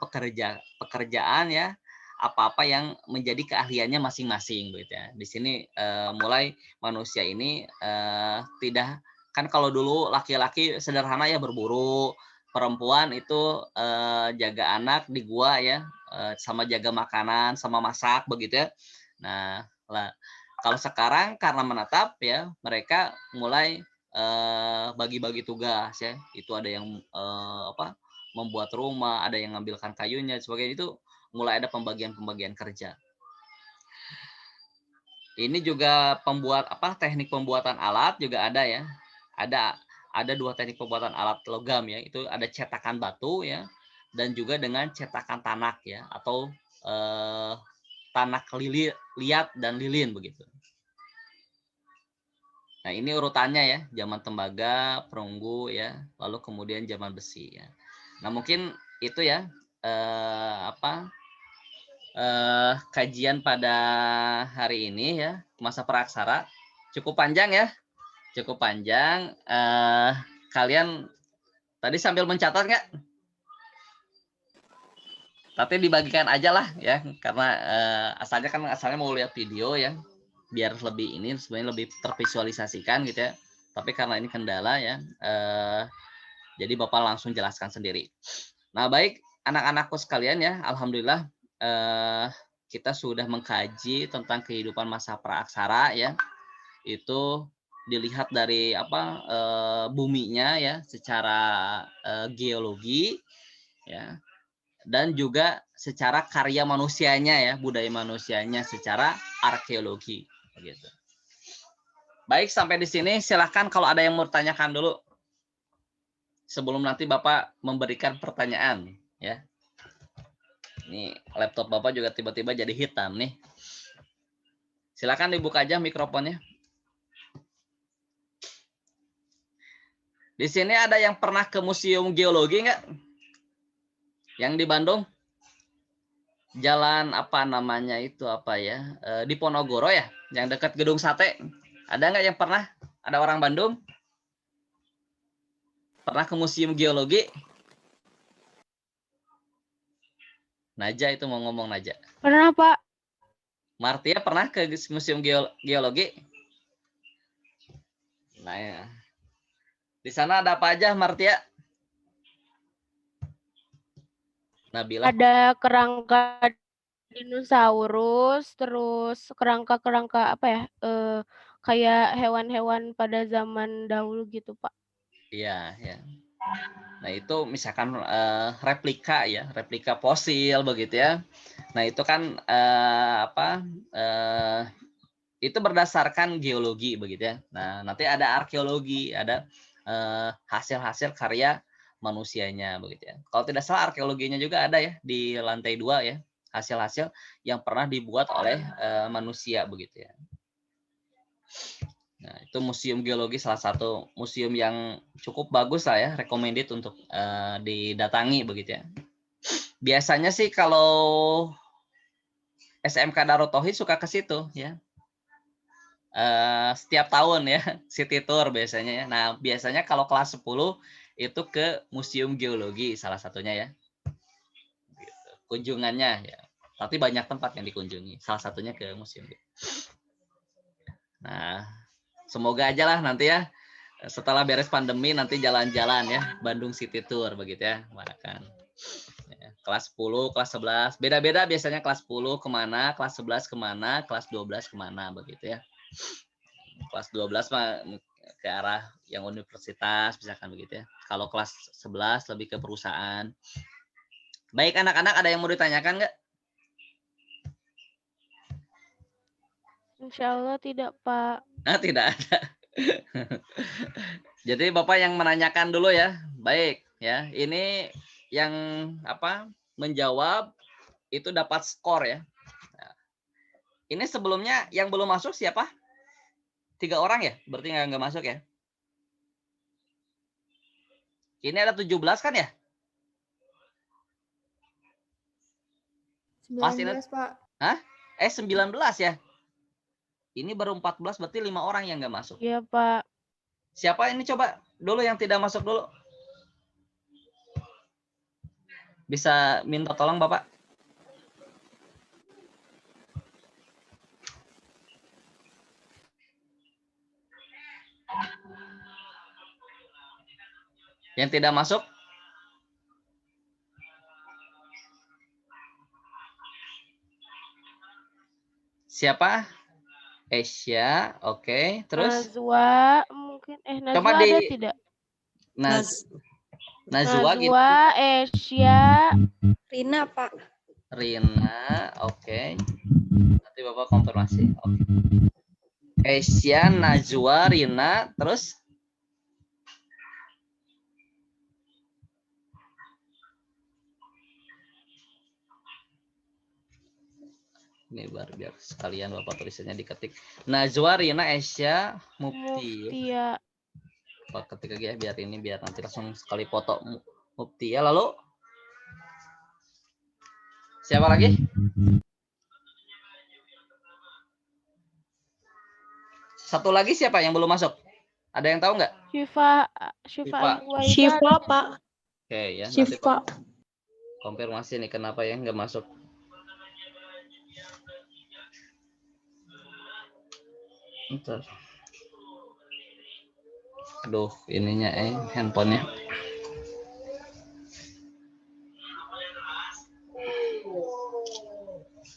pekerjaan ya, apa-apa yang menjadi keahliannya masing-masing begitu ya. Di sini mulai manusia ini tidak, kan kalau dulu laki-laki sederhana ya berburu, perempuan itu jaga anak di gua ya, sama jaga makanan, sama masak begitu ya. Nah, kalau sekarang karena menetap ya, mereka mulai bagi-bagi tugas ya. Itu ada yang membuat rumah, ada yang ngambilkan kayunya, sebagainya, itu mulai ada pembagian-pembagian kerja. Ini juga teknik pembuatan alat juga ada ya. Ada 2 teknik pembuatan alat logam ya. Itu ada cetakan batu ya, dan juga dengan cetakan tanak ya, atau tanak liat dan lilin begitu. Nah, ini urutannya ya, zaman tembaga, perunggu ya, lalu kemudian zaman besi ya. Nah, mungkin itu ya kajian pada hari ini ya, masa praaksara cukup panjang ya, cukup panjang. Kalian tadi sambil mencatat nggak? Tapi dibagikan aja lah ya, karena asalnya mau lihat video ya, biar lebih ini sebenarnya lebih tervisualisasikan gitu ya. Tapi karena ini kendala ya, jadi Bapak langsung jelaskan sendiri. Nah, baik anak-anakku sekalian ya, alhamdulillah kita sudah mengkaji tentang kehidupan masa praaksara ya. Itu dilihat dari buminya ya, secara geologi ya, dan juga secara karya manusianya ya, budaya manusianya secara arkeologi begitu. Baik, sampai di sini silahkan kalau ada yang mau tanyakan dulu sebelum nanti Bapak memberikan pertanyaan ya. Ini laptop Bapak juga tiba-tiba jadi hitam nih. Silakan dibuka aja mikrofonnya. Di sini ada yang pernah ke Museum Geologi nggak? Yang di Bandung? Jalan apa namanya itu apa ya? Di Ponorogo ya, yang dekat Gedung Sate. Ada nggak yang pernah? Ada orang Bandung? Pernah ke Museum Geologi? Naja itu mau ngomong Naja. Pernah, Pak. Martia pernah ke Museum Geologi? Nah ya. Di sana ada apa aja, Martia? Nabila. Ada kerangka dinosaurus, terus kerangka-kerangka apa ya? Kayak hewan-hewan pada zaman dahulu gitu, Pak. Iya, ya. Nah, itu misalkan replika ya, replika fosil begitu ya. Nah, itu kan itu berdasarkan geologi begitu ya. Nah, nanti ada arkeologi, ada hasil-hasil karya manusianya begitu ya. Kalau tidak salah arkeologinya juga ada ya di lantai 2 ya, hasil-hasil yang pernah dibuat oleh manusia begitu ya. Nah, itu Museum Geologi salah satu museum yang cukup bagus lah ya, recommended untuk didatangi begitu ya. Biasanya sih kalau SMK Darut Tauhid suka ke situ ya. Setiap tahun ya, city tour biasanya ya. Nah, biasanya kalau kelas 10 itu ke Museum Geologi salah satunya ya. Gitu. Kunjungannya ya. Tapi banyak tempat yang dikunjungi. Salah satunya ke Museum. Nah, semoga aja lah nanti ya, setelah beres pandemi nanti jalan-jalan ya, Bandung City Tour begitu ya. Manakan. Ya, kelas 10, kelas 11, beda-beda biasanya kelas 10 kemana, kelas 11 kemana, kelas 12 kemana begitu ya. Kelas 12 mah ke arah yang universitas misalkan begitu ya. Kalau kelas 11 lebih ke perusahaan. Baik anak-anak, ada yang mau ditanyakan nggak? Insya Allah tidak, Pak. Nah, tidak ada. Jadi Bapak yang menanyakan dulu ya. Baik ya. Ini yang menjawab itu dapat skor ya. Nah, ini sebelumnya yang belum masuk siapa? 3 orang ya? Berarti nggak masuk ya? Ini ada 17 kan ya? 19, Pak. Hah? 19 ya? Ini baru 14, berarti 5 orang yang nggak masuk. Iya, Pak. Siapa ini coba dulu yang tidak masuk dulu? Bisa minta tolong Bapak? Yang tidak masuk? Siapa? Asia, oke. Terus Najwa mungkin coba Najwa ada tidak? Naz Najwa gitu. Najwa, Asia, Rina, Pak. Rina, oke. Nanti Bapak konfirmasi. Oke. Asia, Najwa, Rina, terus ini biar sekalian Bapak tulisannya diketik. Najwa, Rina, Asia, Mufti. Muftia. Bapak ketik lagi ya biar nanti langsung sekali foto Mufti ya. Lalu siapa lagi? Satu lagi siapa yang belum masuk? Ada yang tahu nggak? Syifa Syifa. Al-Huwaida Syifa, ada. Pak. Oke ya, nanti Syifa. konfirmasi nih kenapa ya nggak masuk. Bentar. Aduh, ininya handphonenya.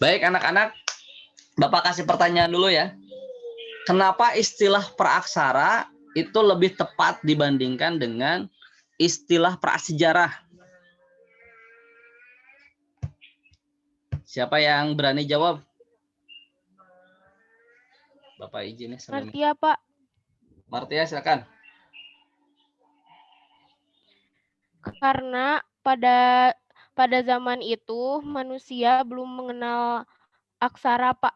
Baik anak-anak, Bapak kasih pertanyaan dulu ya. Kenapa istilah praaksara itu lebih tepat dibandingkan dengan istilah prasejarah? Siapa yang berani jawab? Bapak izin ya. Martia, Pak. Martia silakan. Karena pada zaman itu manusia belum mengenal aksara, Pak.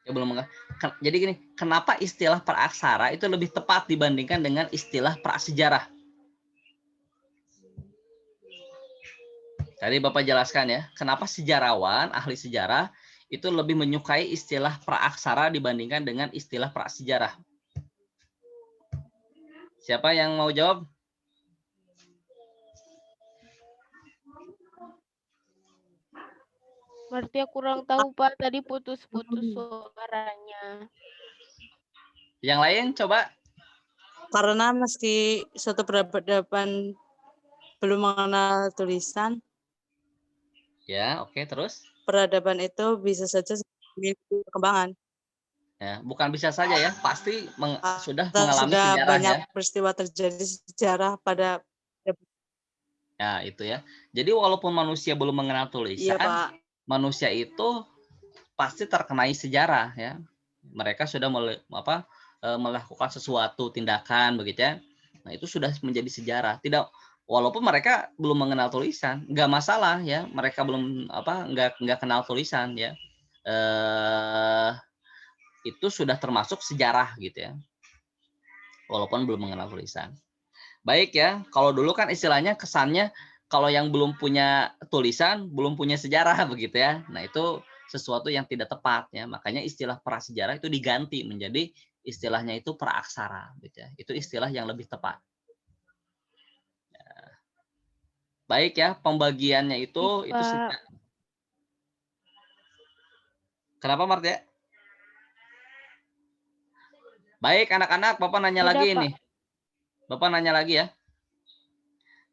Ya belum enggak. Jadi gini, kenapa istilah praaksara itu lebih tepat dibandingkan dengan istilah prasejarah? Tadi Bapak jelaskan ya, kenapa sejarawan, ahli sejarah itu lebih menyukai istilah praaksara dibandingkan dengan istilah prasejarah. Siapa yang mau jawab? Martia kurang tahu, Pak. Tadi putus-putus suaranya. Yang lain coba. Karena meski suatu peradaban belum mengenal tulisan, Ya, oke, terus. peradaban itu bisa saja memiliki perkembangan. Ya, bukan bisa saja ya, pasti sudah mengalami Sudah sejarah banyak ya. peristiwa terjadi sejarah pada. Ya, itu ya. Jadi walaupun manusia belum mengenal tulisan, Iya, Pak. manusia itu pasti terkenai sejarah ya. Mereka sudah melakukan sesuatu tindakan begitu ya. Nah, itu sudah menjadi sejarah. Tidak, walaupun mereka belum mengenal tulisan, nggak masalah ya. Mereka belum nggak kenal tulisan ya. Itu sudah termasuk sejarah gitu ya. Walaupun belum mengenal tulisan. Baik ya, kalau dulu kan istilahnya kesannya kalau yang belum punya tulisan, belum punya sejarah begitu ya. Nah, itu sesuatu yang tidak tepat ya. Makanya istilah prasejarah itu diganti menjadi istilahnya itu praaksara gitu ya. Itu istilah yang lebih tepat. Ya. Baik ya, pembagiannya itu sejak. Kenapa Martia? Baik anak-anak, Bapak nanya lagi ini. Bapak nanya lagi ya.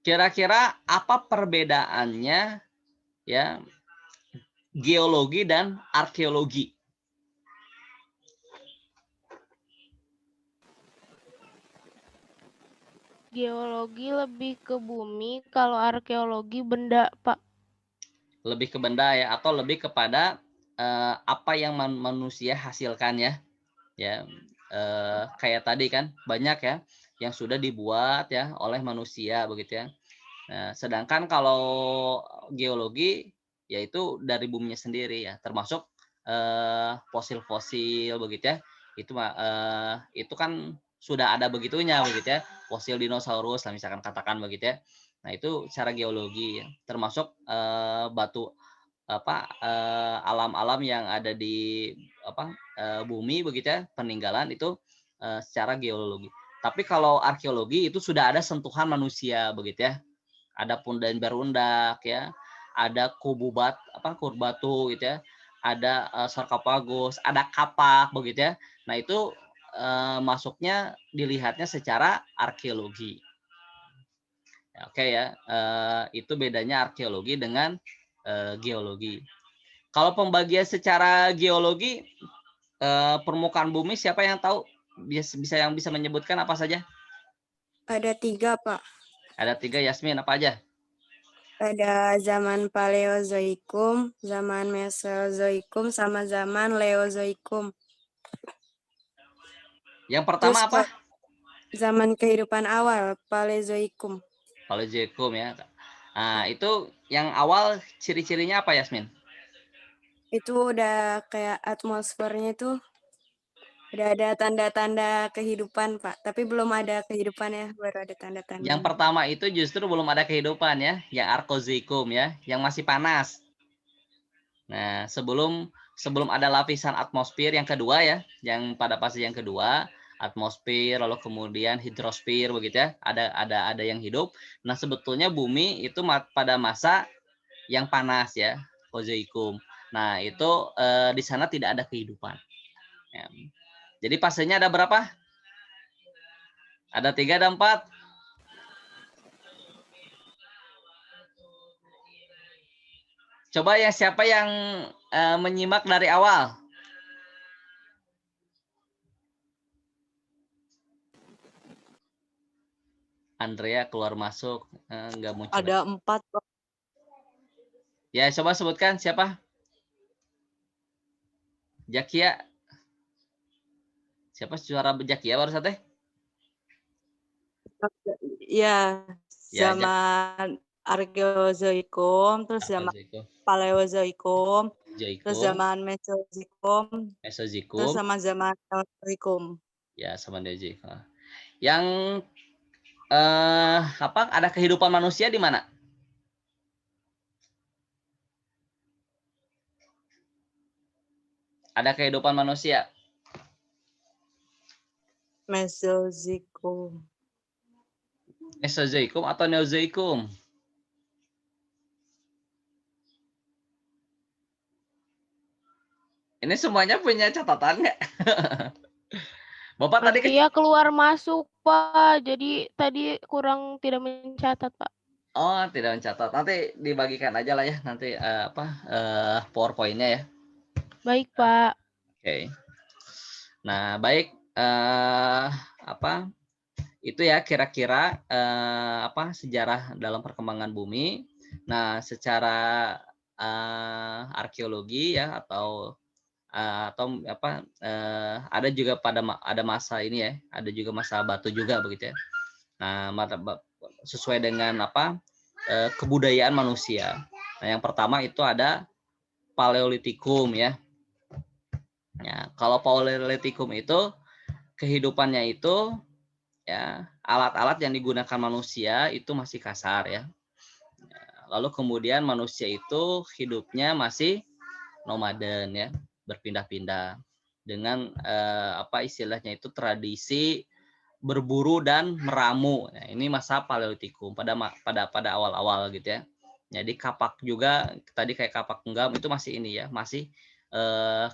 Kira-kira apa perbedaannya ya geologi dan arkeologi? Geologi lebih ke bumi, kalau arkeologi benda, Pak. Lebih ke benda ya, atau lebih kepada apa yang manusia hasilkan ya. Ya, kayak tadi kan banyak ya yang sudah dibuat ya oleh manusia begitu ya. Nah, sedangkan kalau geologi yaitu dari buminya sendiri ya, termasuk fosil-fosil begitu ya. Itu kan sudah ada begitunya begitu ya, fosil dinosaurus lah misalkan katakan begitu ya. Nah, itu secara geologi ya. Termasuk batu alam-alam yang ada di bumi begitu ya, peninggalan itu secara geologi. Tapi kalau arkeologi itu sudah ada sentuhan manusia begitu ya. Ada Punden Berundak ya, ada kur batu gitu ya, ada sarkofagus, ada kapak begitu ya. Nah, itu masuknya dilihatnya secara arkeologi. Oke ya, itu bedanya arkeologi dengan geologi. Kalau pembagian secara geologi permukaan bumi siapa yang tahu? Yang bisa menyebutkan apa saja? Ada 3, Pak. Ada 3, Yasmin, apa aja? Ada zaman Paleozoikum, zaman Mesozoikum, sama zaman Leozoikum. Yang pertama apa? Zaman kehidupan awal, Paleozoikum. Paleozoikum ya. Nah, itu yang awal ciri-cirinya apa, Yasmin? Itu udah kayak atmosfernya itu udah ada tanda-tanda kehidupan, Pak. Tapi belum ada kehidupannya, baru ada tanda-tanda. Yang pertama itu justru belum ada kehidupan ya, yang Arkozoikum ya, yang masih panas. Nah, sebelum ada lapisan atmosfer yang kedua ya, yang pada fase yang kedua, atmosfer lalu kemudian hidrosfer begitu ya, ada yang hidup. Nah, sebetulnya bumi itu pada masa yang panas ya, Kozoikum. Nah, itu di sana tidak ada kehidupan. Ya. Jadi fasenya ada berapa? Ada 3, ada 4? Coba ya, siapa yang menyimak dari awal? Andrea keluar masuk, nggak muncul. Ada 4, Pak. Ya, coba sebutkan siapa? Jakia. Siapa suara Jakia baru teh? Ya, Ya, zaman Arkeozoikum, terus zaman Arkozoikum, Paleozoikum, terus Zoikum, zaman Mesozoikum, terus Mesozoikum, sama zaman Neozoikum. ya sama Neozoikum. Yang apa? Ada kehidupan manusia di mana? Ada kehidupan manusia. Mesozoikum. Mesozoikum atau Neozoikum? Ini semuanya punya catatan nggak? Bapak tadi Iya keluar masuk, Pak. Jadi tadi kurang tidak mencatat, Pak. Oh, tidak mencatat. Nanti dibagikan aja lah ya nanti PowerPoint-nya ya. Baik, Pak. Oke. Nah, baik apa itu ya kira-kira sejarah dalam perkembangan bumi. Nah, secara arkeologi ya atau ada juga ada masa ini ya, ada juga masa batu juga begitu ya. Nah, sesuai dengan kebudayaan manusia. Nah, yang pertama itu ada Paleolitikum ya. Ya, kalau Paleolitikum itu kehidupannya itu ya alat-alat yang digunakan manusia itu masih kasar ya. Lalu kemudian manusia itu hidupnya masih nomaden ya, berpindah-pindah dengan istilahnya itu tradisi berburu dan meramu. Nah, ini masa Paleolitikum pada awal-awal gitu ya. Jadi kapak juga tadi kayak kapak genggam itu masih ini ya, masih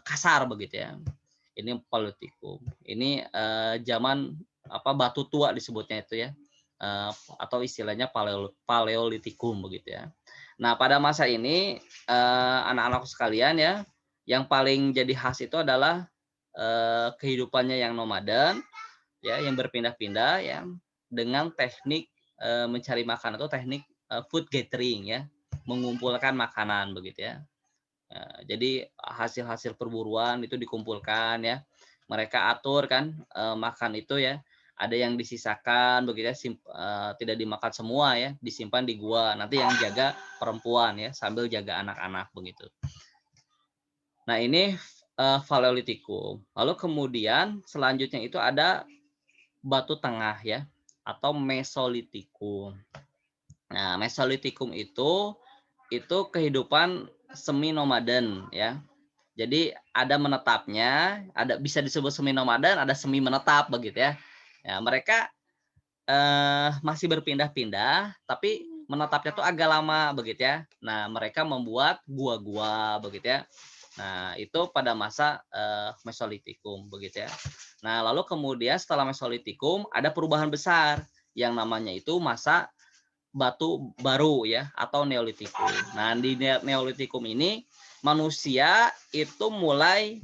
kasar begitu ya. Ini Paleolitikum. Ini zaman batu tua disebutnya itu ya. Atau istilahnya Paleolitikum begitu ya. Nah, pada masa ini anak-anak sekalian ya, yang paling jadi khas itu adalah kehidupannya yang nomaden ya, yang berpindah-pindah ya, dengan teknik mencari makan atau teknik food gathering ya, mengumpulkan makanan begitu ya. Jadi hasil-hasil perburuan itu dikumpulkan ya, mereka atur kan makan itu ya, ada yang disisakan begitu ya, tidak dimakan semua ya, disimpan di gua, nanti yang jaga perempuan ya sambil jaga anak-anak begitu. Nah, ini Paleolitikum. Lalu kemudian selanjutnya itu ada batu tengah ya, atau Mesolitikum. Nah, Mesolitikum itu kehidupan semi nomaden ya. Jadi ada menetapnya, ada bisa disebut semi nomaden, ada semi menetap begitu ya. Ya, mereka masih berpindah-pindah, tapi menetapnya tuh agak lama begitu ya. Nah, mereka membuat gua-gua begitu ya. Nah, itu pada masa Mesolitikum begitu ya. Nah, lalu kemudian setelah Mesolitikum ada perubahan besar yang namanya itu masa batu baru ya, atau Neolitikum. Nah, di Neolitikum ini manusia itu mulai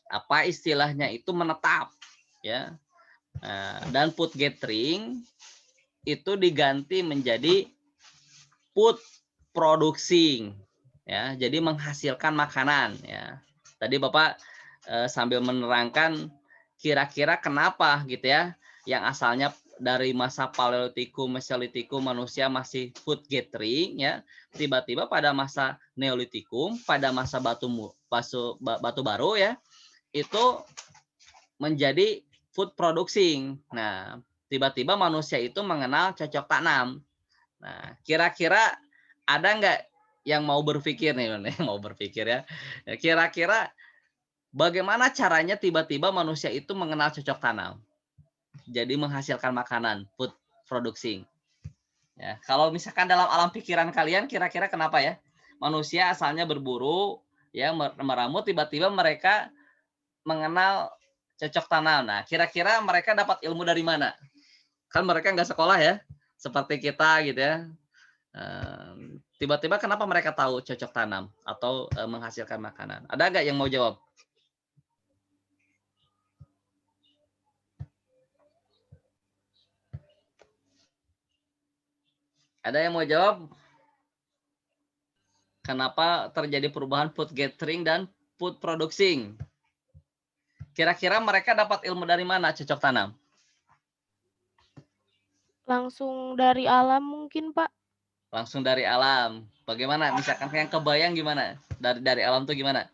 apa istilahnya itu menetap ya. Dan food gathering itu diganti menjadi food producing ya. Jadi menghasilkan makanan ya. Tadi Bapak sambil menerangkan kira-kira kenapa gitu ya, yang asalnya dari masa Paleolitikum, Mesolitikum manusia masih food gathering ya, tiba-tiba pada masa Neolitikum, pada masa batu baru ya, itu menjadi food producing. Nah, tiba-tiba manusia itu mengenal cocok tanam. Nah, kira-kira ada nggak yang mau berpikir nih, mau berpikir ya, kira-kira bagaimana caranya tiba-tiba manusia itu mengenal cocok tanam? Jadi menghasilkan makanan, food producing. Ya, kalau misalkan dalam alam pikiran kalian, kira-kira kenapa ya? Manusia asalnya berburu, ya meramu, tiba-tiba mereka mengenal cocok tanam. Nah, kira-kira mereka dapat ilmu dari mana? Kan mereka nggak sekolah ya, seperti kita gitu ya. Tiba-tiba kenapa mereka tahu cocok tanam atau menghasilkan makanan? Ada nggak yang mau jawab? Ada yang mau jawab? Kenapa terjadi perubahan food gathering dan food producing? Kira-kira mereka dapat ilmu dari mana cocok tanam? Langsung dari alam mungkin, Pak. Langsung dari alam. Bagaimana? Misalkan yang kebayang gimana? Dari alam tuh gimana?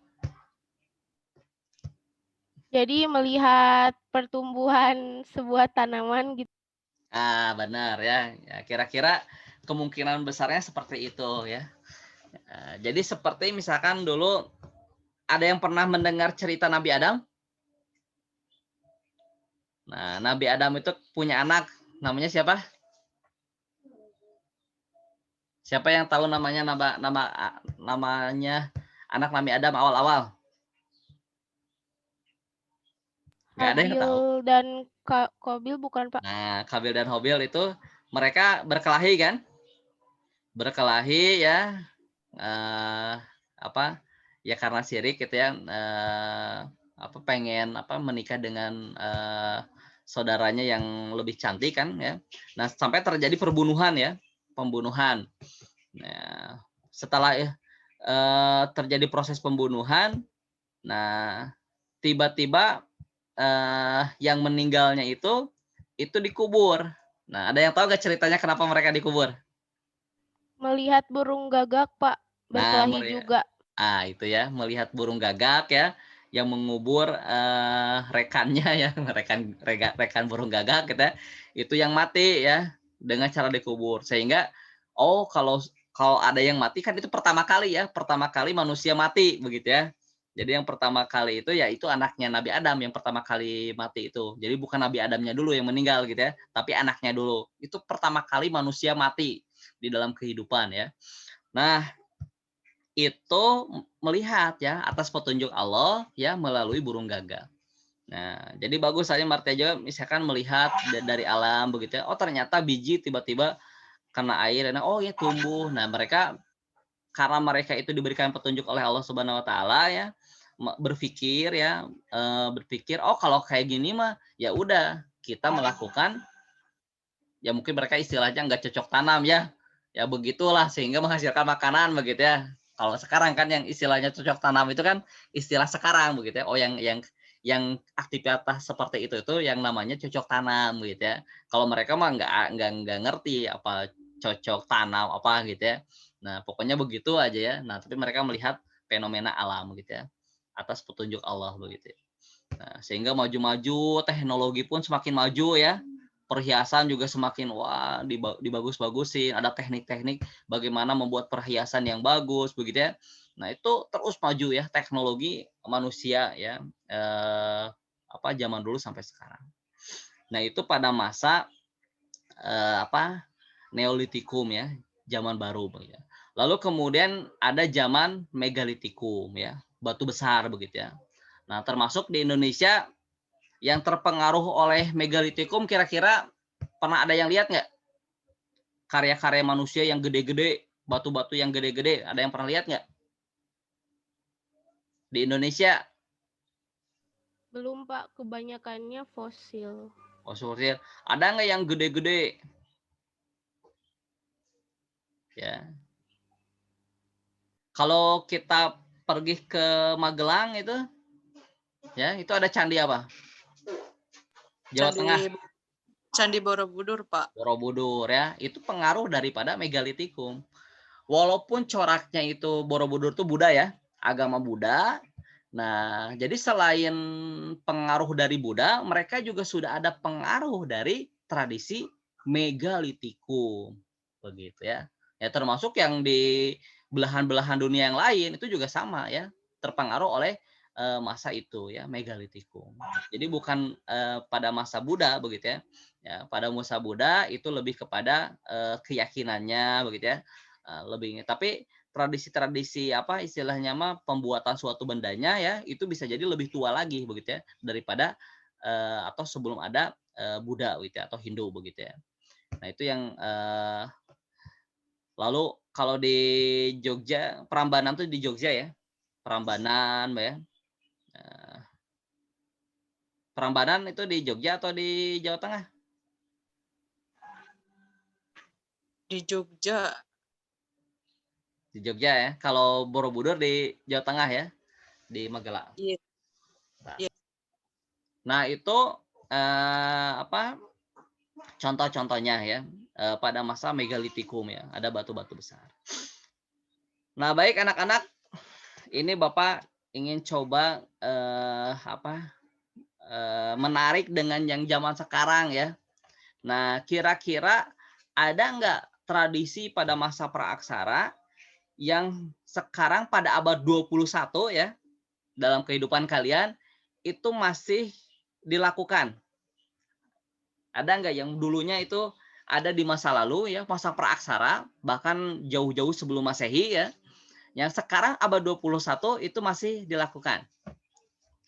Jadi melihat pertumbuhan sebuah tanaman gitu. Benar ya. Kira-kira kemungkinan besarnya seperti itu ya. Jadi seperti misalkan dulu ada yang pernah mendengar cerita Nabi Adam? Nah, Nabi Adam itu punya anak, namanya siapa? Siapa yang tahu namanya namanya anak Nabi Adam awal-awal? Nggak ada yang tahu. Habil dan Qabil bukan, Pak? Nah, Kabil dan Habil itu mereka berkelahi kan? Berkelahi ya, ya karena syirik gitu ya, pengen menikah dengan saudaranya yang lebih cantik kan ya. Nah, sampai terjadi pembunuhan. Nah, setelah terjadi proses pembunuhan, nah tiba-tiba yang meninggalnya itu dikubur. Nah, ada yang tahu nggak ceritanya kenapa mereka dikubur? Melihat burung gagak, Pak, berkelahi juga. Itu ya, melihat burung gagak ya, yang mengubur rekannya ya, rekan burung gagak gitu ya, itu yang mati ya dengan cara dikubur. Sehingga kalau ada yang mati kan itu pertama kali manusia mati begitu ya. Jadi yang pertama kali itu ya itu anaknya Nabi Adam yang pertama kali mati itu. Jadi bukan Nabi Adamnya dulu yang meninggal gitu ya, tapi anaknya dulu. Itu pertama kali manusia mati di dalam kehidupan ya. Nah, itu melihat ya atas petunjuk Allah ya melalui burung gagak. Nah, jadi bagus saja Martejo misalkan melihat dari alam begitu ya. Oh, ternyata biji tiba-tiba kena air, nah oh ya tumbuh. Nah, karena mereka itu diberikan petunjuk oleh Allah Subhanahu wa taala ya, berpikir oh kalau kayak gini mah ya udah kita melakukan ya mungkin mereka istilahnya nggak cocok tanam ya begitulah sehingga menghasilkan makanan begitu ya. Kalau sekarang kan yang istilahnya cocok tanam itu kan istilah sekarang begitu ya. Oh yang aktivitas seperti itu yang namanya cocok tanam gitu ya. Kalau mereka mah nggak ngerti apa cocok tanam apa gitu ya. Nah, pokoknya begitu aja ya. Nah, tapi mereka melihat fenomena alam gitu ya atas petunjuk Allah begitu ya. Nah, sehingga maju-maju, teknologi pun semakin maju ya. Perhiasan juga semakin dibagus-bagusin, ada teknik-teknik bagaimana membuat perhiasan yang bagus begitu ya. Nah, itu terus maju ya teknologi manusia ya zaman dulu sampai sekarang. Nah, itu pada masa Neolitikum ya, zaman baru begitu. Lalu kemudian ada zaman Megalitikum ya, batu besar begitu ya. Nah, termasuk di Indonesia yang terpengaruh oleh Megalitikum, kira-kira pernah ada yang lihat nggak? Karya-karya manusia yang gede-gede, batu-batu yang gede-gede, ada yang pernah lihat nggak? Di Indonesia Belum, Pak. Kebanyakannya fosil. fosil. Ada nggak yang gede-gede? Ya. Kalau kita pergi ke Magelang itu, ya itu ada candi apa? Jawa Tengah, Candi Borobudur, Pak. Borobudur ya. Itu pengaruh daripada megalitikum. Walaupun coraknya itu Borobudur itu Buddha ya, agama Buddha. Nah, jadi selain pengaruh dari Buddha, mereka juga sudah ada pengaruh dari tradisi megalitikum. Begitu ya. Ya termasuk yang di belahan-belahan dunia yang lain itu juga sama ya, terpengaruh oleh masa itu ya, megalitikum. Jadi bukan pada masa Buddha begitu ya. Ya, pada masa Buddha itu lebih kepada keyakinannya begitu ya. Lebih, tapi tradisi-tradisi apa istilahnya mah pembuatan suatu bendanya ya itu bisa jadi lebih tua lagi begitu ya daripada atau sebelum ada Buddha gitu ya, atau Hindu begitu ya. Nah itu yang lalu kalau di Jogja, Prambanan tuh di Jogja ya, Prambanan ya. Prambanan itu di Jogja atau di Jawa Tengah? Di Jogja. Di Jogja ya. Kalau Borobudur di Jawa Tengah ya, di Magelang. Iya. Nah itu apa? Contoh-contohnya ya pada masa megalitikum ya, ada batu-batu besar. Nah baik anak-anak, ini Bapak ingin coba menarik dengan yang zaman sekarang ya. Nah kira-kira ada nggak tradisi pada masa praaksara yang sekarang pada abad 21 ya, dalam kehidupan kalian itu masih dilakukan? Ada nggak yang dulunya itu ada di masa lalu ya, masa praaksara, bahkan jauh-jauh sebelum Masehi ya, yang sekarang abad 21 itu masih dilakukan?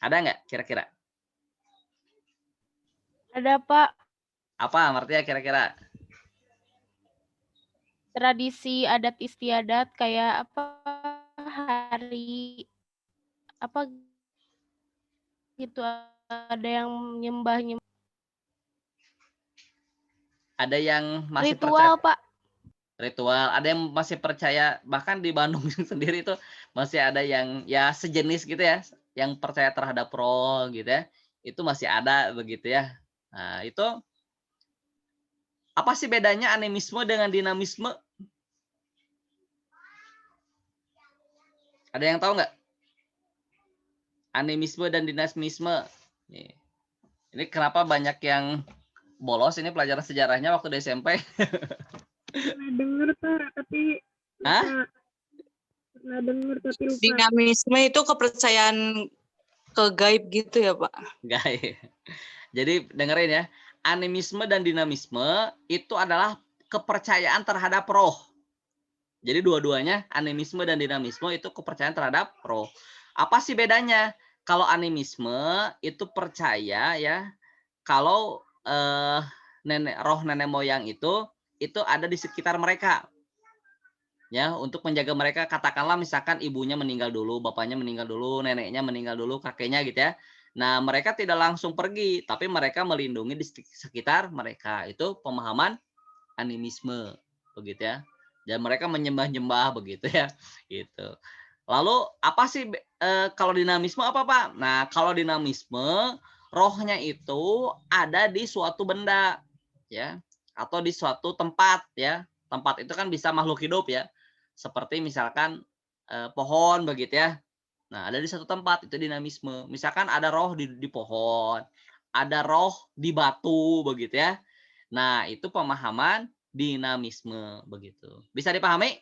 Ada nggak kira-kira? Ada, Pak. Apa artinya kira-kira? Tradisi adat istiadat kayak apa, hari apa gitu, ada yang nyembah Ada yang masih ritual, percaya Pak. ritual, ada yang masih percaya, bahkan di Bandung sendiri itu masih ada yang ya sejenis gitu ya, yang percaya terhadap roh gitu ya, itu masih ada begitu ya. Nah itu apa sih bedanya animisme dengan dinamisme? Ada yang tahu nggak? Animisme dan dinamisme. Ini kenapa banyak yang bolos ini pelajaran sejarahnya waktu di SMP? Pernah dengar Pak, tapi lupa. Hah? Pernah dengar tapi lupa. Dinamisme itu kepercayaan ke gaib gitu ya, Pak? Gaib. Jadi dengerin ya, animisme dan dinamisme itu adalah kepercayaan terhadap roh. Jadi dua-duanya, animisme dan dinamisme itu kepercayaan terhadap roh. Apa sih bedanya? Kalau animisme itu percaya ya, kalau roh nenek moyang itu ada di sekitar mereka. Ya, untuk menjaga mereka, katakanlah misalkan ibunya meninggal dulu, bapaknya meninggal dulu, neneknya meninggal dulu, kakeknya gitu ya. Nah, mereka tidak langsung pergi, tapi mereka melindungi di sekitar mereka. Itu pemahaman animisme, begitu ya. Dan mereka menyembah-nyembah begitu ya, gitu. Lalu apa sih kalau dinamisme apa, Pak? Nah, kalau dinamisme rohnya itu ada di suatu benda ya, atau di suatu tempat ya. Tempat itu kan bisa makhluk hidup ya. Seperti misalkan pohon begitu ya. Nah, ada di satu tempat, itu dinamisme. Misalkan ada roh di pohon, ada roh di batu begitu ya. Nah, itu pemahaman dinamisme begitu. Bisa dipahami?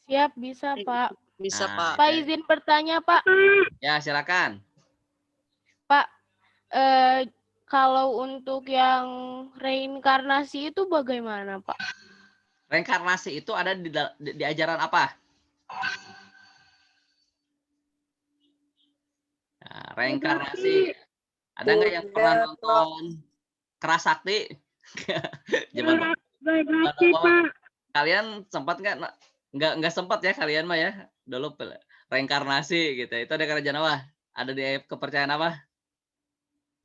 Siap, bisa, Pak. Bisa, Nah, Pak. Pak izin bertanya, Pak. Ya, silakan. Pak, kalau untuk yang reinkarnasi itu bagaimana, Pak? Reinkarnasi itu ada di ajaran apa? Nah, reinkarnasi. Ada nggak yang pernah nonton Keras Sakti? Zaman Pak. kalian sempat nggak sempat ya kalian mah ya dulu reinkarnasi gitu. Itu ada kerajaan apa? Ada di kepercayaan apa?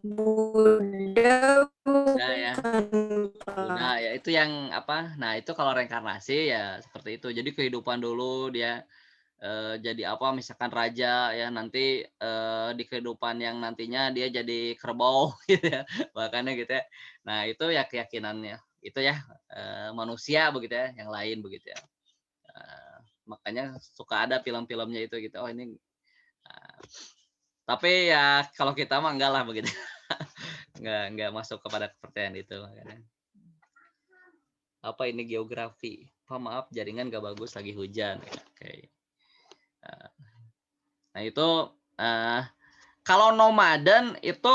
Buddha Buddha ya. bukan, Buddha Pak. ya, itu yang apa? Nah, itu kalau reinkarnasi ya seperti itu. Jadi kehidupan dulu dia jadi apa misalkan raja ya nanti di kehidupan yang nantinya dia jadi kerbau gitu ya. Makanya gitu ya. Nah, itu ya keyakinannya. Itu ya manusia begitu ya, yang lain begitu ya. Makanya suka ada film-filmnya itu gitu. Oh, ini tapi ya kalau kita mah enggak lah begitu. Enggak masuk kepada kepercayaan itu makanya. Apa ini geografi? Oh, maaf jaringan gak bagus lagi hujan. Oke. Nah, itu kalau nomaden itu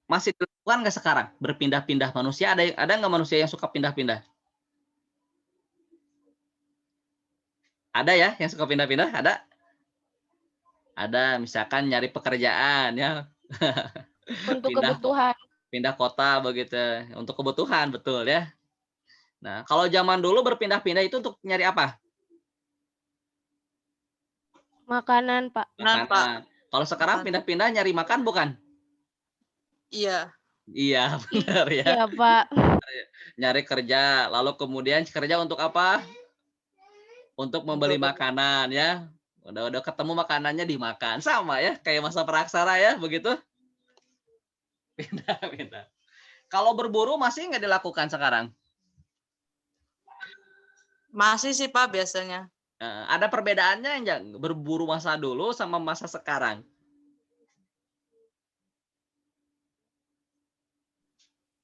masih dilakukan nggak sekarang? Berpindah-pindah manusia ada nggak manusia yang suka pindah-pindah? Ada ya yang suka pindah-pindah? Ada? Ada misalkan nyari pekerjaan ya. Untuk Pindah kebutuhan. pindah kota begitu untuk kebutuhan betul ya. Nah, kalau zaman dulu berpindah-pindah itu untuk nyari apa? Makanan, Pak. Benar, Pak. Makanan. Kalau sekarang Makan. pindah-pindah nyari makan bukan? Iya. Iya, benar ya. Iya, Pak. Nyari kerja, lalu kemudian kerja untuk apa? Untuk membeli Untuk makanan ya. Udah ketemu makanannya dimakan. Sama ya, kayak masa praksara ya, begitu. Pindah-pindah. Kalau berburu masih nggak dilakukan sekarang? masih sih, Pak, biasanya. Ada perbedaannya enggak berburu masa dulu sama masa sekarang?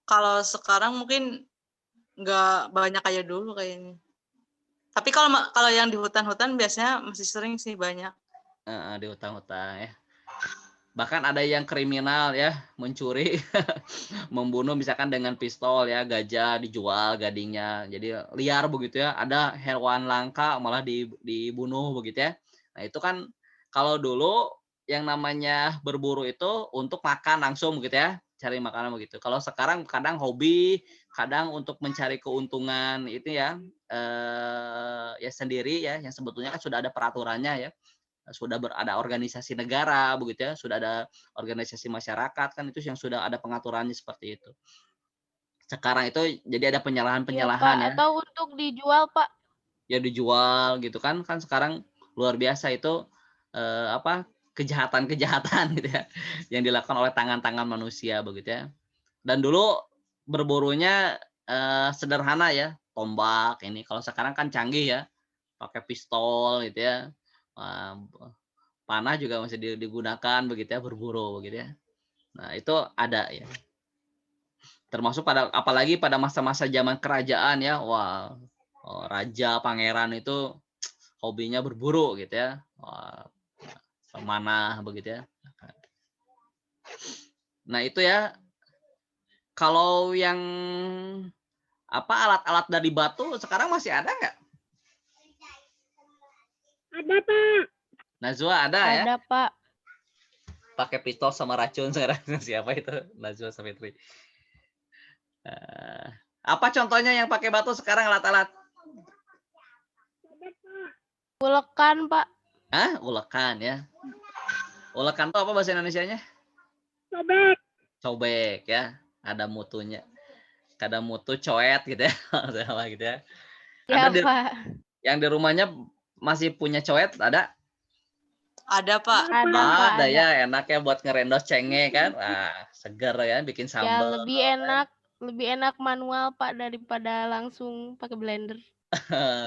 Kalau sekarang mungkin nggak banyak kayak dulu kayaknya. Tapi kalau yang di hutan-hutan biasanya masih sering sih banyak. Di hutan-hutan ya. Bahkan ada yang kriminal ya, mencuri, membunuh misalkan dengan pistol ya, gajah dijual gadingnya. Jadi liar begitu ya. Ada hewan langka malah dibunuh begitu ya. Nah, itu kan kalau dulu yang namanya berburu itu untuk makan langsung begitu ya, cari makanan begitu. Kalau sekarang kadang hobi, kadang untuk mencari keuntungan itu ya ya sendiri ya, yang sebetulnya kan sudah ada peraturannya ya. Sudah ada organisasi negara begitu ya, sudah ada organisasi masyarakat kan itu yang sudah ada pengaturannya seperti itu. Sekarang itu jadi ada Iya, Pak. penyalahan-penyalahan ya, Atau untuk dijual, Pak. ya dijual gitu kan sekarang luar biasa itu apa kejahatan-kejahatan gitu ya yang dilakukan oleh tangan-tangan manusia begitu ya. Dan dulu berburunya sederhana ya, tombak ini. Kalau sekarang kan canggih ya, pakai pistol gitu ya. Panah juga masih digunakan begitu ya, berburu begitu ya. Nah, itu ada ya. Termasuk apalagi pada masa-masa zaman kerajaan ya. Wah, raja, pangeran itu hobinya berburu gitu ya. Wah, memanah begitu ya. Nah, itu ya. Kalau yang apa alat-alat dari batu sekarang masih ada nggak? Ada, Pak. Najwa ada ya? Ada, Pak. Pakai pistol sama racun sekarang. Siapa itu? Najwa Savitri. Apa contohnya yang pakai batu sekarang alat-alat? Ulekan, Pak. Hah? Ulekan ya. Ulekan itu apa bahasa Indonesianya? Sobek. Cobek ya. Ada mutunya. Kadang mutu coet gitu ya. Sama gitu ya. Iya, Ada Pak. yang di rumahnya masih punya coet ada? Ada, Pak. Ada, Pak. Ada Ada. ya, enak ya buat ngerendos cenge kan. Seger ya bikin Ya, sambal. lebih enak manual, Pak, daripada langsung pakai blender.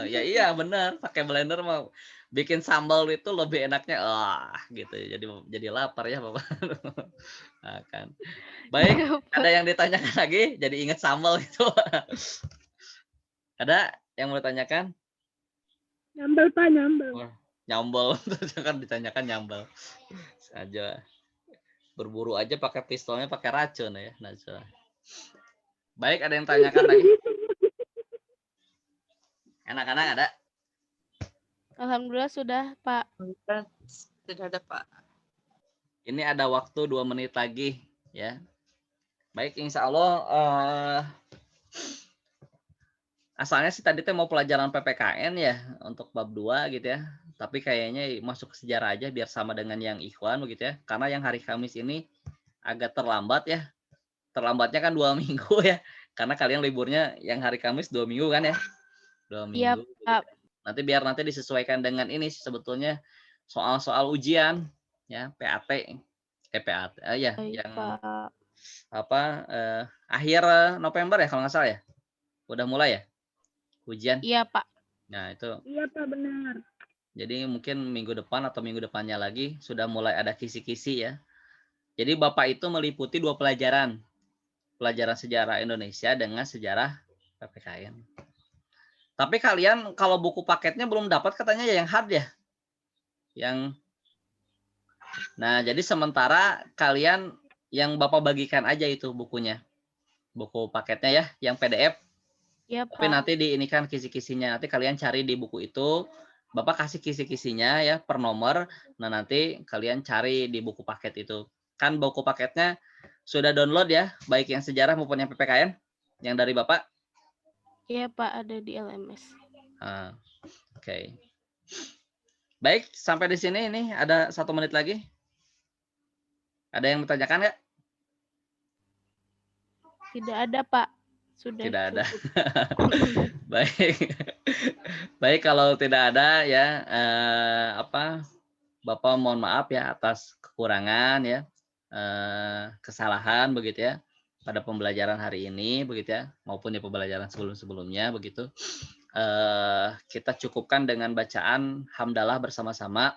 Ya iya benar, pakai blender mau bikin sambal itu lebih enaknya gitu. Jadi lapar ya Bapak. Nah, kan. Baik, ada yang ditanyakan lagi jadi ingat sambal itu. Ada yang mau ditanyakan? Nyambel, Pak, nyambel. Nyambel kan ditanyakan nyambel. Saja. Berburu aja pakai pistolnya pakai racun ya. Najwa. Baik, ada yang tanyakan lagi? Anak-anak ada? Alhamdulillah sudah, Pak. Sudah ada, Pak. Ini ada waktu 2 menit lagi ya. Baik, insya Allah asalnya sih tadi mau pelajaran PPKN ya untuk bab 2 gitu ya. tapi kayaknya masuk ke sejarah aja biar sama dengan yang Ikhwan begitu ya. Karena yang hari Kamis ini agak terlambat ya. Terlambatnya kan 2 minggu ya. Karena kalian liburnya yang hari Kamis 2 minggu kan ya. 2 Iya, minggu. Pak. Nanti biar nanti disesuaikan dengan ini sebetulnya soal-soal ujian ya, PAT. PAT ya, Baik, yang Pak. apa akhir November ya kalau nggak salah ya. Udah mulai ya ujian. Iya, Pak. Nah, itu Iya Pak, benar. jadi mungkin minggu depan atau minggu depannya lagi sudah mulai ada kisi-kisi ya. Jadi Bapak itu meliputi 2 pelajaran. Pelajaran sejarah Indonesia dengan sejarah PPKN. Tapi kalian kalau buku paketnya belum dapat katanya ya yang hard ya. Nah, jadi sementara kalian yang Bapak bagikan aja itu bukunya. Buku paketnya ya, yang PDF. Iya, Tapi Pak. nanti diinikan kisi-kisinya. Nanti kalian cari di buku itu. Bapak kasih kisi-kisinya ya per nomor. Nah, nanti kalian cari di buku paket itu. Kan buku paketnya sudah download ya, baik yang sejarah maupun yang PPKN yang dari Bapak. Iya, Pak, ada di LMS. Oke. Baik, sampai di sini ini ada 1 menit lagi. Ada yang bertanyakan nggak? Tidak ada, Pak. Sudah Tidak ada. cukup. Baik. Baik, kalau tidak ada ya Bapak mohon maaf ya atas kekurangan ya, kesalahan begitu ya pada pembelajaran hari ini begitu ya, maupun di pembelajaran sebelum-sebelumnya begitu. Kita cukupkan dengan bacaan hamdalah bersama-sama.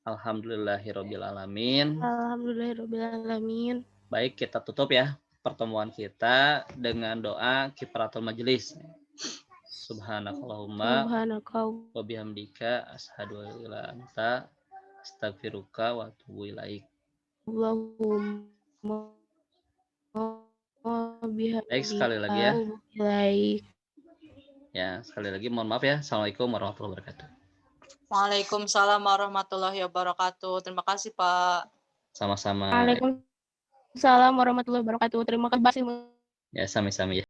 Alhamdulillahirabbil alamin. Alhamdulillahirabbil alamin. Baik, kita tutup ya pertemuan kita dengan doa kifaratul majelis. Subhanakallahumma wa bihamdika asyhadu an la ilaha illa anta astaghfiruka wa atubu ilaik. Allahumma Baik, sekali lagi ya. Ya, sekali lagi mohon maaf ya. Assalamualaikum warahmatullahi wabarakatuh. Waalaikumsalam warahmatullahi wabarakatuh. Terima kasih, Pak. Sama-sama. Waalaikumsalam warahmatullahi wabarakatuh. Terima kasih. Ya, sami-sami ya.